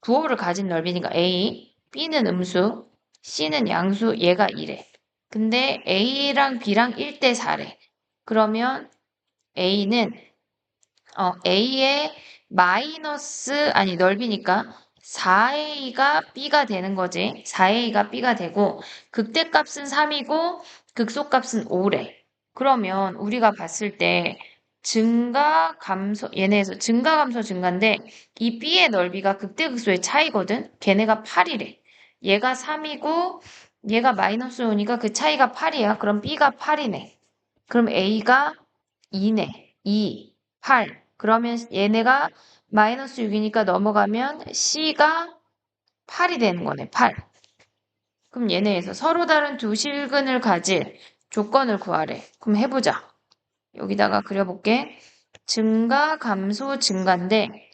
부호를 가진 넓이니까 A, B는 음수, C는 양수, 얘가 이래. 근데 A랑 B랑 1대 4래. 그러면 A는 A의 마이너스, 아니 넓이니까 4A가 B가 되는 거지. 4A가 B가 되고 극대값은 3이고 극소값은 5래. 그러면 우리가 봤을 때 증가, 감소, 얘네에서 증가, 감소, 증가인데 이 B의 넓이가 극대극소의 차이거든? 걔네가 8이래. 얘가 3이고 얘가 마이너스 5니까 그 차이가 8이야. 그럼 B가 8이네. 그럼 A가 2네. 2, 8. 그러면 얘네가 마이너스 6이니까 넘어가면 C가 8이 되는 거네. 8. 그럼 얘네에서 서로 다른 두 실근을 가질 조건을 구하래. 그럼 해보자. 여기다가 그려볼게. 증가, 감소, 증가인데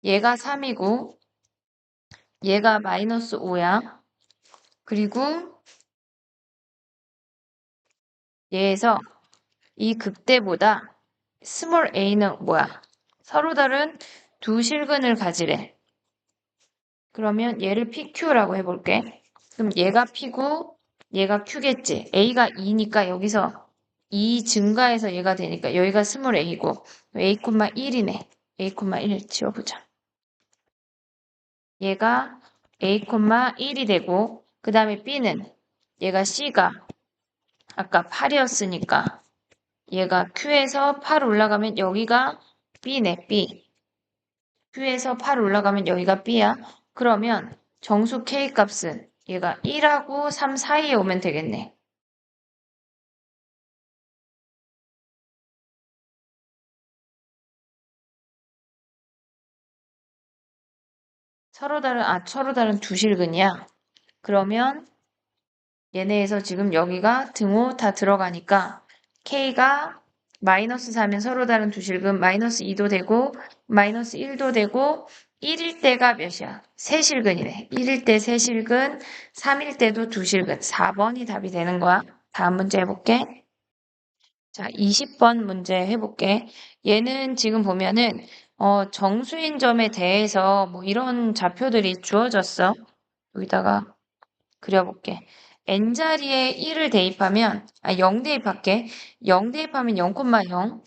얘가 3이고 얘가 마이너스 5야. 그리고 얘에서 이 극대보다 스몰 a는 뭐야? 서로 다른 두 실근을 가지래. 그러면 얘를 PQ라고 해볼게. 그럼 얘가 P고 얘가 Q겠지. A가 2니까 여기서 2 증가해서 얘가 되니까 여기가 스몰 a고 A, 1이네. A, 1 지워보자. 얘가 A, 1이 되고 그 다음에 B는 얘가 C가 아까 8이었으니까 얘가 Q에서 8 올라가면 여기가 B네, B. Q에서 8 올라가면 여기가 B야. 그러면 정수 K 값은 얘가 1하고 3 사이에 오면 되겠네. 서로 다른 두 실근이야. 그러면 얘네에서 지금 여기가 등호 다 들어가니까 K가 마이너스 4면 서로 다른 두 실근 마이너스 2도 되고 마이너스 1도 되고 1일 때가 몇이야? 세 실근이네. 1일 때 세 실근, 3일 때도 두 실근. 4번이 답이 되는 거야. 다음 문제 해볼게. 자, 20번 문제 해볼게. 얘는 지금 보면은 정수인 점에 대해서 뭐 이런 좌표들이 주어졌어. 여기다가 그려볼게. n자리에 1을 대입하면, 0 대입할게. 0 대입하면 0,0,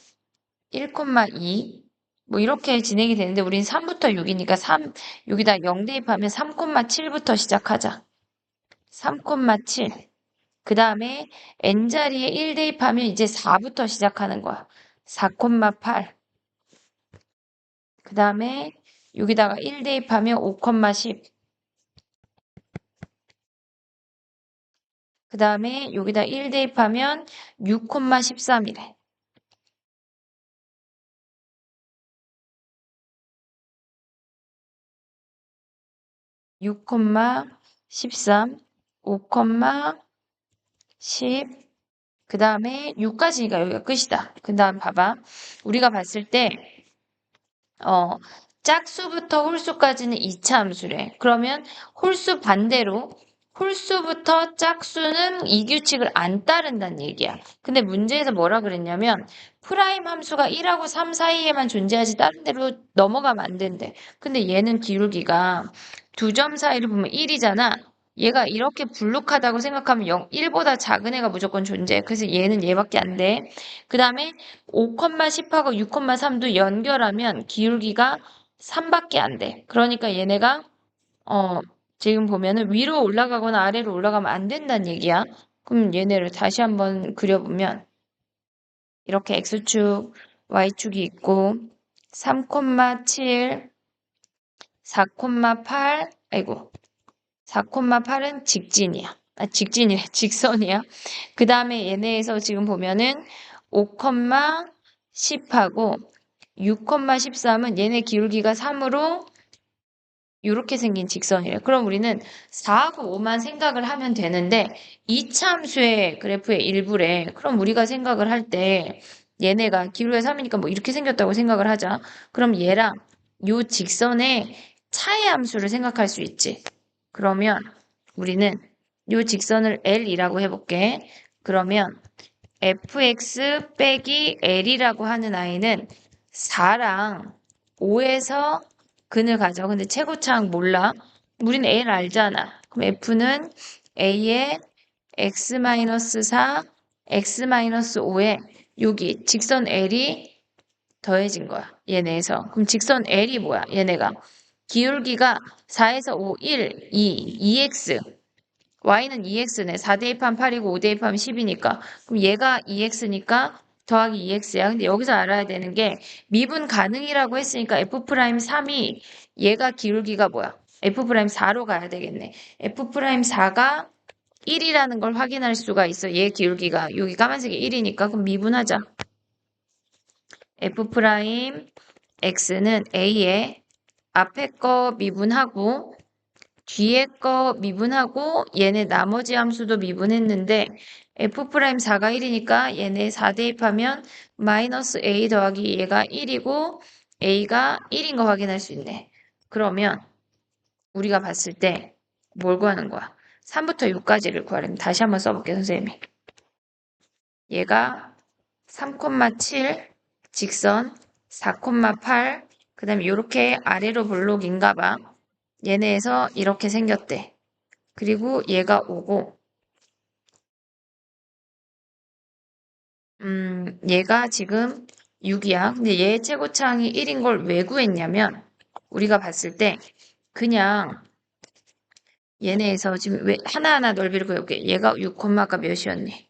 1,2, 뭐 이렇게 진행이 되는데 우린 3부터 6이니까 3, 여기다 0 대입하면 3,7부터 시작하자. 3,7. 그 다음에 n자리에 1 대입하면 이제 4부터 시작하는 거야. 4,8. 그 다음에 여기다가 1 대입하면 5,10. 그 다음에 여기다 1 대입하면 6,13이래. 6,13, 5,10, 그 다음에 6까지니까 여기가 끝이다. 그 다음 봐봐. 우리가 봤을 때 어, 짝수부터 홀수까지는 2차 함수래. 그러면 홀수 반대로 홀수부터 짝수는 이 규칙을 안 따른다는 얘기야. 근데 문제에서 뭐라 그랬냐면 프라임 함수가 1하고 3 사이에만 존재하지 다른 데로 넘어가면 안 된대. 근데 얘는 기울기가 두 점 사이를 보면 1이잖아. 얘가 이렇게 불룩하다고 생각하면 0, 1보다 작은 애가 무조건 존재해. 그래서 얘는 얘밖에 안 돼. 그 다음에 5,10하고 6,3도 연결하면 기울기가 3밖에 안 돼. 그러니까 얘네가 어 지금 보면은 위로 올라가거나 아래로 올라가면 안 된다는 얘기야. 그럼 얘네를 다시 한번 그려보면 이렇게 x축, y축이 있고 3,7, 4,8, 아이고 4,8은 직진이야. 직진이래. 직선이야. 그 다음에 얘네에서 지금 보면은 5,10하고 6,13은 얘네 기울기가 3으로 이렇게 생긴 직선이래. 그럼 우리는 4하고 5만 생각을 하면 되는데 이차 함수의 그래프의 일부래. 그럼 우리가 생각을 할 때 얘네가 기울기가 3이니까 뭐 이렇게 생겼다고 생각을 하자. 그럼 얘랑 요 직선의 차의 함수를 생각할 수 있지. 그러면 우리는 요 직선을 L이라고 해볼게. 그러면 fx 빼기 L이라고 하는 아이는 4랑 5에서 근을 가져. 근데 최고차항 몰라. 우린 L 알잖아. 그럼 F는 A에 x-4, x-5에 여기 직선 L이 더해진 거야. 얘네에서. 그럼 직선 L이 뭐야? 얘네가. 기울기가 4에서 5, 1, 2, 2x. y는 2x네. 4 대입하면 8이고 5 대입하면 10이니까. 그럼 얘가 2x니까 더하기 2x야. 근데 여기서 알아야 되는 게 미분 가능이라고 했으니까 f'3이 얘가 기울기가 뭐야? f'4로 가야 되겠네. f'4가 1이라는 걸 확인할 수가 있어. 얘 기울기가 여기 까만색이 1이니까 그럼 미분하자. f'x는 a에 앞에 거 미분하고 뒤에 거 미분하고 얘네 나머지 함수도 미분했는데 f'4가 1이니까 얘네 4 대입하면 마이너스 a 더하기 얘가 1이고 a가 1인 거 확인할 수 있네. 그러면 우리가 봤을 때 뭘 구하는 거야? 3부터 6까지를 구하려면 다시 한번 써볼게 선생님이. 얘가 3,7 직선 4,8 그 다음에 이렇게 아래로 볼록인가 봐. 얘네에서 이렇게 생겼대. 그리고 얘가 오고, 얘가 지금 6이야. 근데 얘의 최고차항이 1인 걸 왜 구했냐면, 우리가 봤을 때, 그냥 얘네에서 지금 왜 하나하나 넓이를 구해볼게. 얘가 6콤마가 몇이었니?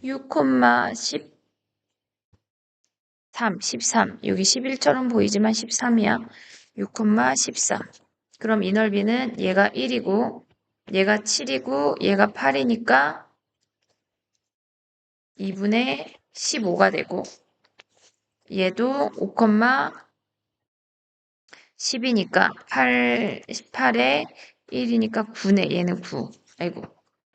6,13, 13. 여기 11처럼 보이지만 13이야. 6,13. 그럼 이 넓이는 얘가 1이고, 얘가 7이고, 얘가 8이니까 2분의 15가 되고, 얘도 5,10이니까 8에 1이니까 9네. 얘는 9. 아이고.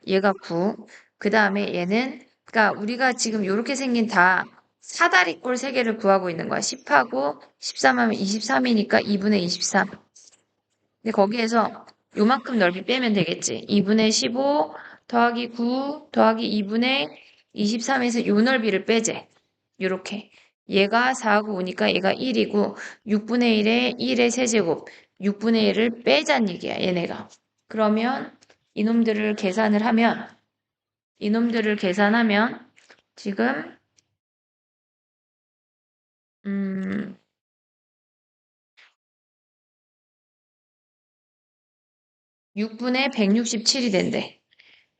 얘가 9. 그 다음에 얘는, 그러니까 우리가 지금 이렇게 생긴 다 사다리꼴 3개를 구하고 있는 거야. 10하고 13하면 23이니까 2분의 23. 근데 거기에서 요만큼 넓이 빼면 되겠지. 2분의 15 더하기 9 더하기 2분의 23에서 요 넓이를 빼재. 요렇게. 얘가 4하고 5니까 얘가 1이고 6분의 1에 1의 세제곱 6분의 1을 빼자는 얘기야. 얘네가. 그러면 이놈들을 계산하면 지금 6분의 167이 된대.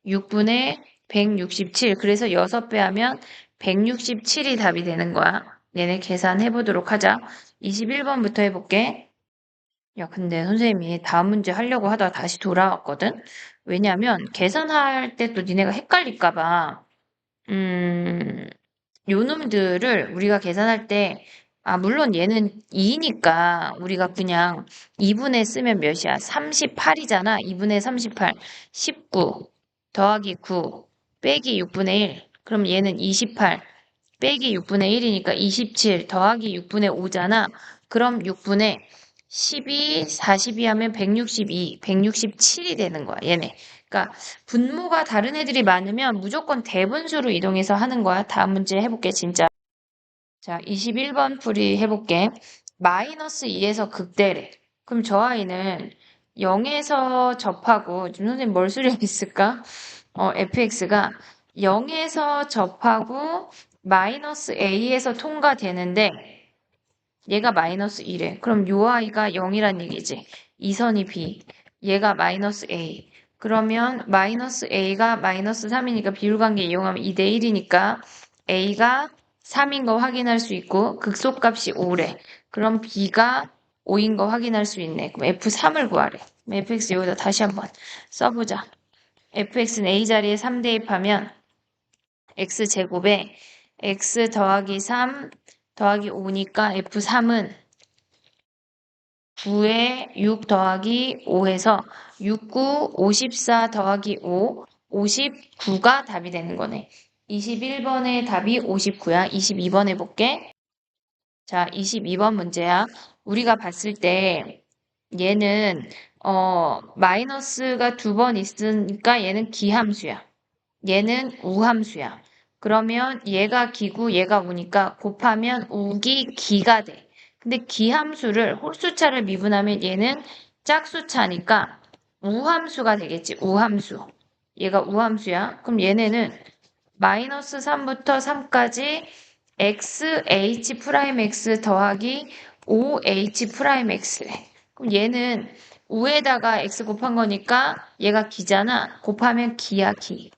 6분의 167. 그래서 6배 하면 167이 답이 되는 거야. 얘네 계산해 보도록 하자. 21번부터 해볼게. 야, 근데 선생님이 다음 문제 하려고 하다가 다시 돌아왔거든? 왜냐면 계산할 때 또 니네가 헷갈릴까 봐. 요 놈들을 우리가 계산할 때, 물론 얘는 2니까 우리가 그냥 2분의 쓰면 몇이야? 38이잖아. 2분의 38. 19 더하기 9 빼기 6분의 1. 그럼 얘는 28 빼기 6분의 1이니까 27 더하기 6분의 5잖아. 그럼 6분의 12, 42 하면 162, 167이 되는 거야, 얘네. 그러니까 분모가 다른 애들이 많으면 무조건 대분수로 이동해서 하는 거야. 다음 문제 해볼게, 진짜. 자, 21번 풀이 해볼게. 마이너스 2에서 극대래. 그럼 저 아이는 0에서 접하고, 지금 선생님 뭘 수렴했을까? fx가 0에서 접하고 마이너스 a에서 통과되는데 얘가 마이너스 1에. 그럼 요 아이가 0이란 얘기지. 이 선이 b. 얘가 마이너스 a. 그러면 마이너스 a가 마이너스 3이니까 비율관계 이용하면 2대 1이니까 a가 3인 거 확인할 수 있고 극소값이 5래. 그럼 b가 5인 거 확인할 수 있네. 그럼 f3을 구하래. 그럼 fx 여기다 다시 한번 써보자. fx는 a 자리에 3 대입하면 x제곱에 x 더하기 3 더하기 5니까 f3은 9에 6 더하기 5해서 69, 54 더하기 5, 59가 답이 되는 거네. 21번의 답이 59야. 22번 해볼게. 자, 22번 문제야. 우리가 봤을 때 얘는 마이너스가 2번 있으니까 얘는 기함수야. 얘는 우함수야. 그러면 얘가 기고 얘가 우니까 곱하면 우기 기가 돼. 근데 기함수를 홀수차를 미분하면 얘는 짝수차니까 우함수가 되겠지. 우함수. 얘가 우함수야. 그럼 얘네는 마이너스 3부터 3까지 xh 프라임 x 더하기 5h 프라임 x래. 그럼 얘는 우에다가 x 곱한 거니까 얘가 기잖아. 곱하면 기야 기.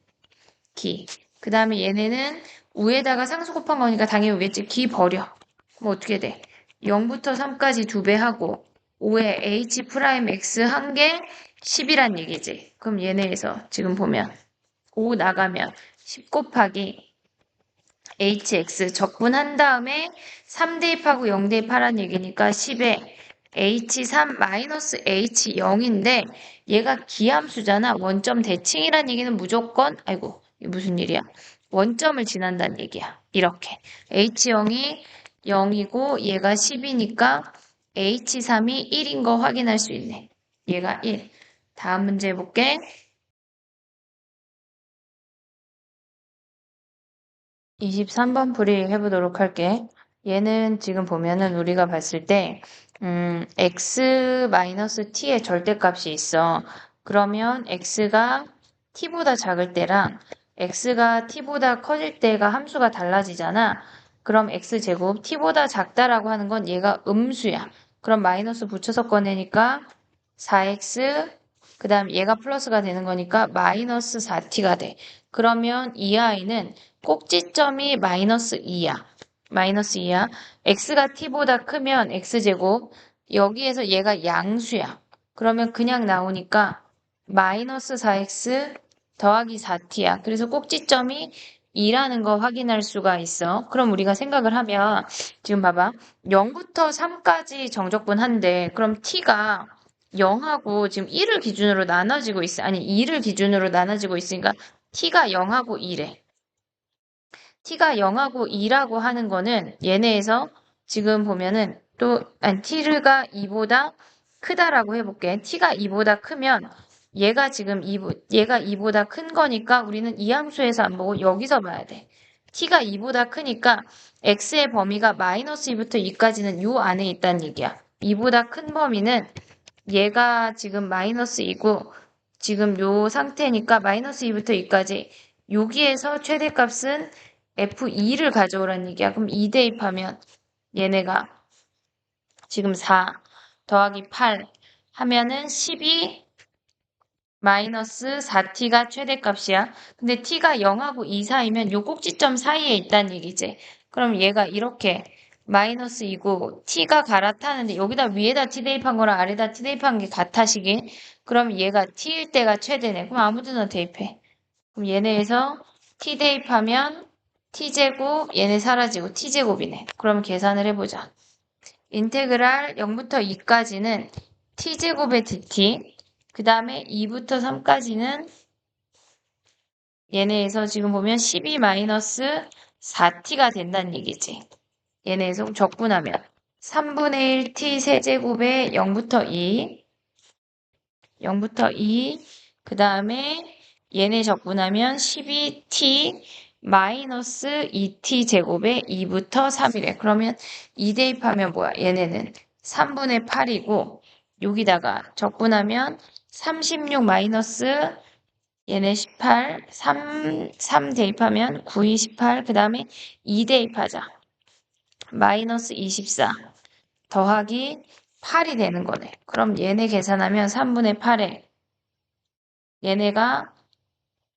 기. 그 다음에 얘네는 우에다가 상수 곱한 거니까 당연히 우겠지. 기 버려. 그럼 어떻게 돼? 0부터 3까지 2배 하고 5에 h 프라임 x 한 개 10이란 얘기지. 그럼 얘네에서 지금 보면 5 나가면 10 곱하기 hx 적분한 다음에 3 대입하고 0 대입하란 얘기니까 10에 h3 마이너스 h0인데 얘가 기함수잖아. 원점 대칭이란 얘기는 무조건 아이고 이게 무슨 일이야. 원점을 지난다는 얘기야. 이렇게 h0이 0이고 얘가 10이니까 h3이 1인 거 확인할 수 있네. 얘가 1. 다음 문제 해볼게. 23번 풀이 해보도록 할게. 얘는 지금 보면은 우리가 봤을 때, x-t의 절대값이 있어. 그러면 x가 t보다 작을 때랑 x가 t보다 커질 때가 함수가 달라지잖아. 그럼 x제곱 t보다 작다라고 하는 건 얘가 음수야. 그럼 마이너스 붙여서 꺼내니까 4x, 그 다음 얘가 플러스가 되는 거니까 마이너스 4t가 돼. 그러면 이 아이는 꼭지점이 마이너스 2야. 마이너스 2야. x가 t보다 크면 x제곱, 여기에서 얘가 양수야. 그러면 그냥 나오니까 마이너스 4x 더하기 4t야. 그래서 꼭지점이 2라는 거 확인할 수가 있어. 그럼 우리가 생각을 하면 지금 봐봐. 0부터 3까지 정적분한데 그럼 t가 0하고 지금 1을 기준으로 나눠지고 있어. 아니 2를 기준으로 나눠지고 있으니까 t가 0하고 2래. t가 0하고 2라고 하는 거는 얘네에서 지금 보면은 또 아니 t가 2보다 크다라고 해볼게. t가 2보다 크면 얘가 지금 얘가 2보다 큰 거니까 우리는 이 함수에서 안 보고 여기서 봐야 돼. t가 2보다 크니까 x의 범위가 마이너스 2부터 2까지는 요 안에 있다는 얘기야. 2보다 큰 범위는 얘가 지금 마이너스 2고 지금 요 상태니까 마이너스 2부터 2까지 여기에서 최대값은 F2를 가져오라는 얘기야. 그럼 2 대입하면 얘네가 지금 4 더하기 8 하면은 12 마이너스 4t가 최대값이야. 근데 t가 0하고 2 사이면 요 꼭지점 사이에 있다는 얘기지. 그럼 얘가 이렇게 마이너스 2고 t가 갈아타는데 여기다 위에다 t 대입한 거랑 아래다 t 대입한 게 같아시긴. 그럼 얘가 t일 때가 최대네. 그럼 아무데나 대입해. 그럼 얘네에서 t 대입하면 t제곱 얘네 사라지고 t제곱이네. 그럼 계산을 해보자. 인테그랄 0부터 2까지는 t제곱의 dt, 그 다음에 2부터 3까지는 얘네에서 지금 보면 12 마이너스 4t가 된다는 얘기지. 얘네에서 적분하면 3분의 1 t 세제곱에 0부터 2, 0부터 2, 그 다음에 얘네 적분하면 12t 마이너스 2t 제곱에 2부터 3이래. 그러면 2 대입하면 뭐야? 얘네는 3분의 8이고 여기다가 적분하면 36 마이너스 얘네 18, 3 대입하면 9, 2, 18, 그 다음에 2 대입하자. 마이너스 24 더하기 8이 되는 거네. 그럼 얘네 계산하면 3분의 8에 얘네가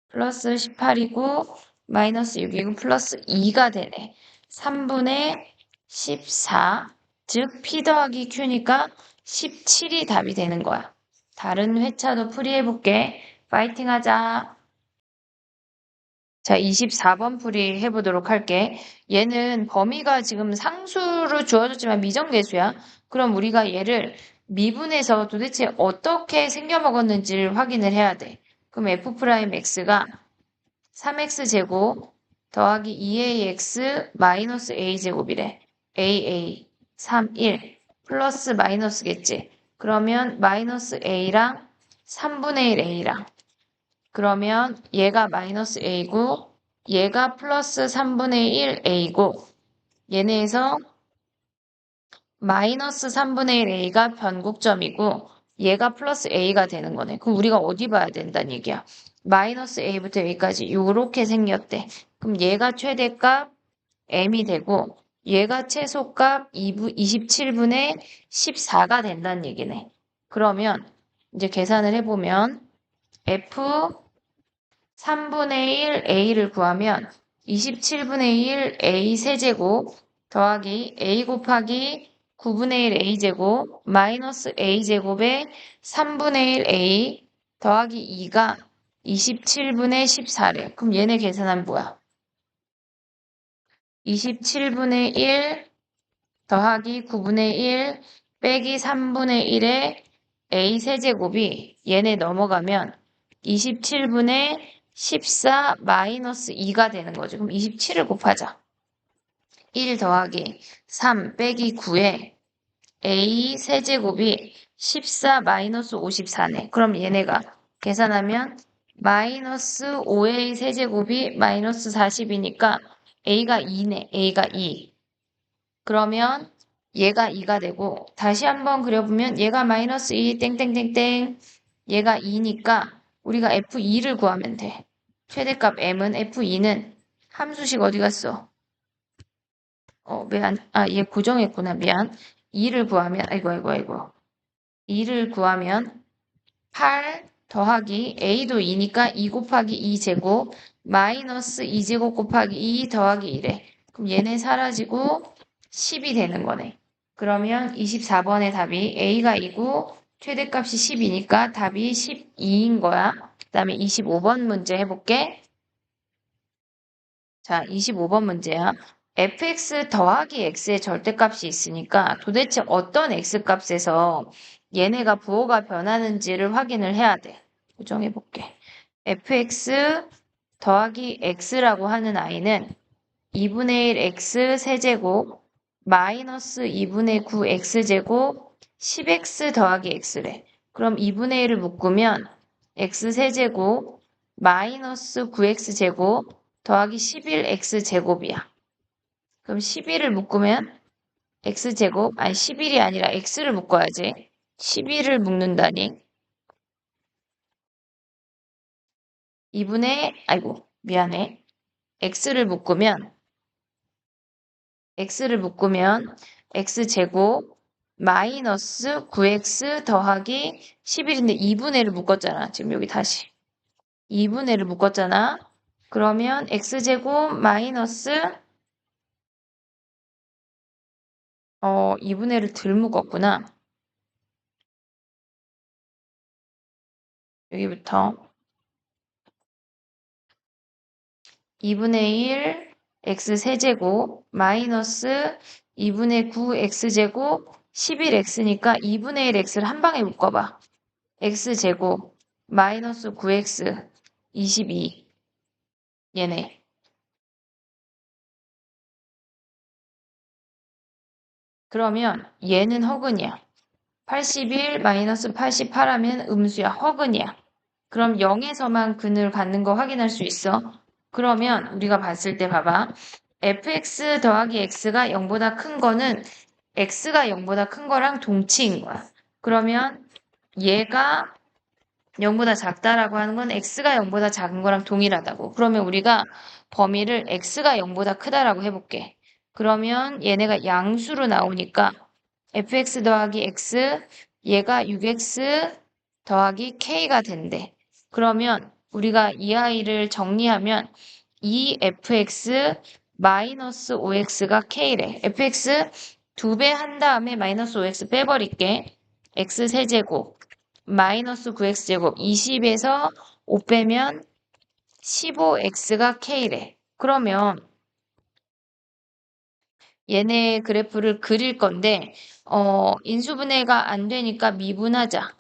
플러스 18이고 마이너스 6이고 플러스 2가 되네. 3분의 14, 즉 P 더하기 Q니까 17이 답이 되는 거야. 다른 회차도 풀이해볼게. 파이팅 하자. 자, 24번 풀이 해보도록 할게. 얘는 범위가 지금 상수로 주어졌지만 미정계수야. 그럼 우리가 얘를 미분해서 도대체 어떻게 생겨먹었는지를 확인을 해야 돼. 그럼 F'X가 3X제곱 더하기 2AX 마이너스 A제곱이래. AA 3, 1 플러스 마이너스겠지. 그러면 마이너스 A랑 3분의 1 A랑 그러면 얘가 마이너스 A고 얘가 플러스 3분의 1 A고 얘네에서 마이너스 3분의 1 A가 변곡점이고 얘가 플러스 A가 되는 거네. 그럼 우리가 어디 봐야 된다는 얘기야? 마이너스 A부터 A까지 요렇게 생겼대. 그럼 얘가 최대값 M이 되고 얘가 최소값 27분의 14가 된다는 얘기네. 그러면 이제 계산을 해보면 F 3분의 1 A를 구하면 27분의 1 A 세제곱 더하기 A 곱하기 9분의 1 A제곱 마이너스 A제곱에 3분의 1 A 더하기 2가 27분의 14래. 그럼 얘네 계산하면 뭐야? 27분의 1 더하기 9분의 1 빼기 3분의 1의 A 세제곱이 얘네 넘어가면 27분의 14 마이너스 2가 되는 거죠. 그럼 27을 곱하자. 1 더하기 3 빼기 9에 A 세제곱이 14 마이너스 54네. 그럼 얘네가 계산하면 마이너스 5A 세제곱이 마이너스 40이니까 A가 2네. A가 2. 그러면 얘가 2가 되고 다시 한번 그려보면 얘가 마이너스 2 땡땡땡땡 얘가 2니까 우리가 F2를 구하면 돼. 최대값 M은 F2는 함수식 어디 갔어? 미안. 얘 고정했구나. 미안. 2를 구하면 아이고 2를 구하면 8 더하기 a도 2니까 2 곱하기 2제곱 마이너스 2제곱 곱하기 2 더하기 1에 그럼 얘네 사라지고 10이 되는 거네. 그러면 24번의 답이 a가 2고 최대값이 10이니까 답이 12인 거야. 그 다음에 25번 문제 해볼게. 자, 25번 문제야. fx 더하기 x의 절대값이 있으니까 도대체 어떤 x값에서 얘네가 부호가 변하는지를 확인을 해야 돼. 고정해볼게. fx 더하기 x라고 하는 아이는 2분의 1 x 세제곱 마이너스 2분의 9 x제곱 10x 더하기 x래. 그럼 2분의 1을 묶으면 x 세제곱 마이너스 9x제곱 더하기 11x제곱이야. 그럼 11을 묶으면 x제곱, 아니 11이 아니라 x를 묶어야지. 11을 묶는다니. 2분의, 아이고, 미안해. x를 묶으면 x제곱 마이너스 9x 더하기 11인데 2분의 1을 묶었잖아. 지금 여기 다시. 2분의 1을 묶었잖아. 그러면 x제곱 마이너스 2분의 1을 덜 묶었구나. 여기부터 2분의 1 x세제곱 마이너스 2분의 9 x제곱 11x니까 2분의 1 x를 한 방에 묶어봐. x제곱 마이너스 9x 22 얘네. 그러면 얘는 허근이야. 81 마이너스 88 하면 음수야. 허근이야. 그럼 0에서만 근을 갖는 거 확인할 수 있어. 그러면 우리가 봤을 때 봐봐. fx 더하기 x가 0보다 큰 거는 x가 0보다 큰 거랑 동치인 거야. 그러면 얘가 0보다 작다라고 하는 건 x가 0보다 작은 거랑 동일하다고. 그러면 우리가 범위를 x가 0보다 크다라고 해볼게. 그러면 얘네가 양수로 나오니까 fx 더하기 x 얘가 6x 더하기 k가 된대. 그러면 우리가 이 아이를 정리하면 2fx 마이너스 5x가 k래. fx 2배 한 다음에 마이너스 5x 빼버릴게. x 세제곱 마이너스 9x제곱 20에서 5 빼면 15x가 k래. 그러면 얘네 그래프를 그릴 건데 인수분해가 안 되니까 미분하자.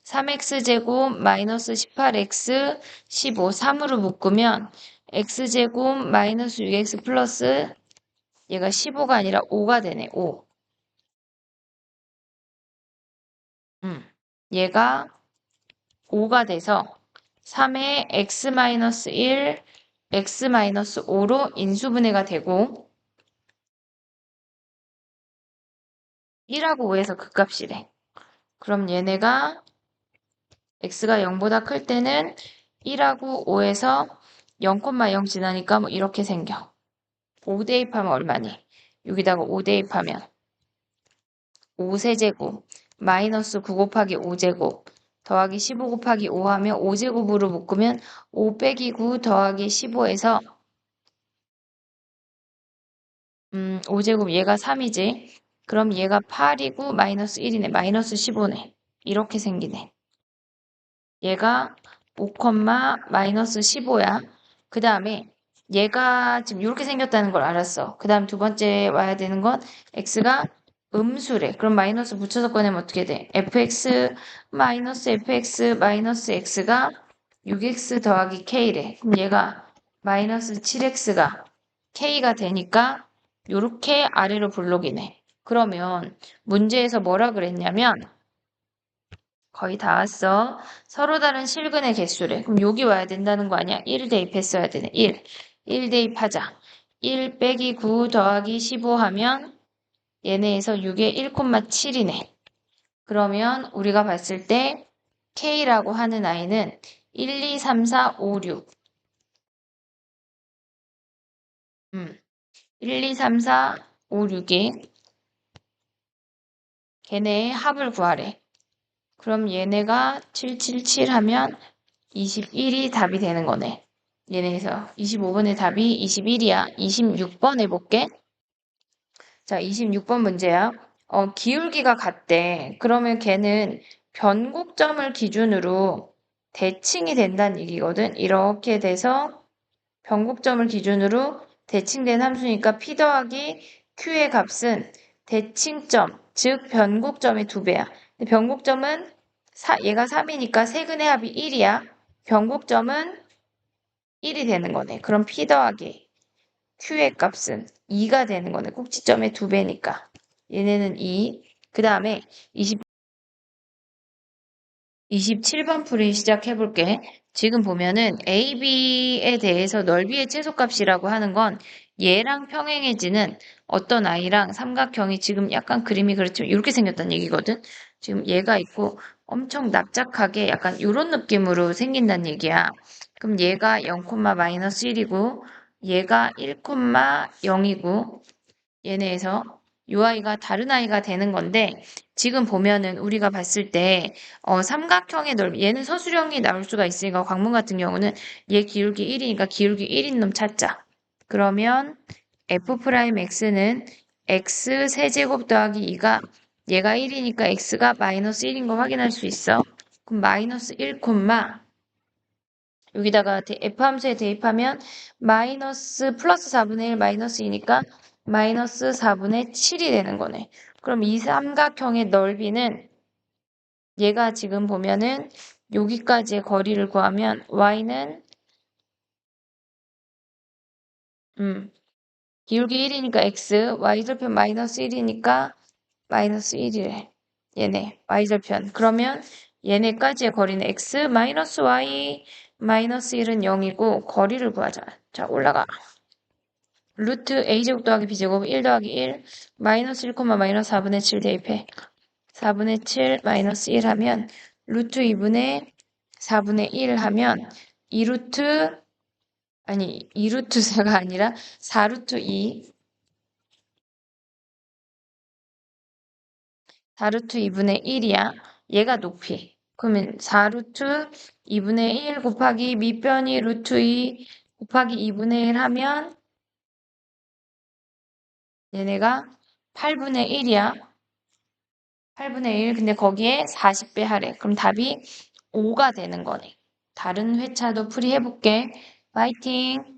3x제곱 마이너스 18x 15 3으로 묶으면 x제곱 마이너스 6x 플러스 얘가 15가 아니라 5가 되네. 5. 얘가 5가 돼서 3의 x 마이너스 1 x 마이너스 5로 인수분해가 되고 1하고 5에서 극값이래. 그럼 얘네가 x가 0보다 클 때는 1하고 5에서 0,0 지나니까 뭐 이렇게 생겨. 5 대입하면 얼마니? 여기다가 5 대입하면 5세제곱 마이너스 9 곱하기 5제곱 더하기 15 곱하기 5 하면 5제곱으로 묶으면 5 빼기 9 더하기 15에서 5제곱 얘가 3이지. 그럼 얘가 8이고 마이너스 1이네. 마이너스 15네. 이렇게 생기네. 얘가 5, 마이너스 15야. 그 다음에 얘가 지금 이렇게 생겼다는 걸 알았어. 그 다음 두 번째 와야 되는 건 x가 음수래. 그럼 마이너스 붙여서 꺼내면 어떻게 돼? fx 마이너스 fx 마이너스 x가 6x 더하기 k래. 그럼 얘가 마이너스 7x가 k가 되니까 요렇게 아래로 블록이네. 그러면 문제에서 뭐라 그랬냐면 거의 다 왔어. 서로 다른 실근의 개수래. 그럼 여기 와야 된다는 거 아니야? 1 대입했어야 되네. 1. 1 대입하자. 1 빼기 9 더하기 15 하면 얘네에서 6에 1,7이네. 그러면 우리가 봤을 때 K라고 하는 아이는 1, 2, 3, 4, 5, 6. 1, 2, 3, 4, 5, 6이 걔네의 합을 구하래. 그럼 얘네가 777 하면 21이 답이 되는 거네. 얘네에서 25번의 답이 21이야. 26번 해볼게. 자, 26번 문제야. 기울기가 같대. 그러면 걔는 변곡점을 기준으로 대칭이 된다는 얘기거든. 이렇게 돼서 변곡점을 기준으로 대칭된 함수니까 P 더하기 Q의 값은 대칭점, 즉 변곡점의 2배야. 변곡점은 얘가 3이니까 세근의 합이 1이야. 변곡점은 1이 되는 거네. 그럼 P 더하기 Q의 값은 2가 되는 거네. 꼭지점의 2배니까. 얘네는 2. 그 다음에 27번 풀이 시작해볼게. 지금 보면은 A, B에 대해서 넓이의 최소값이라고 하는 건 얘랑 평행해지는 어떤 아이랑 삼각형이 지금 약간 그림이 그렇지만 이렇게 생겼다는 얘기거든. 지금 얘가 있고 엄청 납작하게 약간 이런 느낌으로 생긴다는 얘기야. 그럼 얘가 0, 마이너스 1이고 얘가 1, 0이고 얘네에서 이 아이가 다른 아이가 되는 건데 지금 보면은 우리가 봤을 때 삼각형의 넓이 얘는 서술형이 나올 수가 있으니까 광문 같은 경우는 얘 기울기 1이니까 기울기 1인 놈 찾자. 그러면 f'x는 x 세제곱 더하기 2가 얘가 1이니까 x가 마이너스 1인 거 확인할 수 있어. 그럼 마이너스 1, 여기다가 f 함수에 대입하면 마이너스 플러스 4분의 1 마이너스 2니까 마이너스 4분의 7이 되는 거네. 그럼 이 삼각형의 넓이는 얘가 지금 보면은 여기까지의 거리를 구하면 y는 기울기 1이니까 x, y절편 마이너스 1이니까 마이너스 1이래. 얘네 y절편. 그러면 얘네까지의 거리는 x 마이너스 y 마이너스 1은 0이고 거리를 구하자. 자, 올라가. 루트 a제곱 더하기 b제곱 1 더하기 1 마이너스 1, 마이너스 4분의 7 대입해. 4분의 7 마이너스 1 하면 루트 2분의 4분의 1 하면 2루트 4가 아니라 4루트 2 4루트 2분의 1이야. 얘가 높이. 그러면 4루트 2분의 1 곱하기 밑변이 루트 2 곱하기 2분의 1 하면 얘네가 8분의 1이야. 8분의 1. 근데 거기에 40배 하래. 그럼 답이 5가 되는 거네. 다른 회차도 풀이해볼게. 파이팅!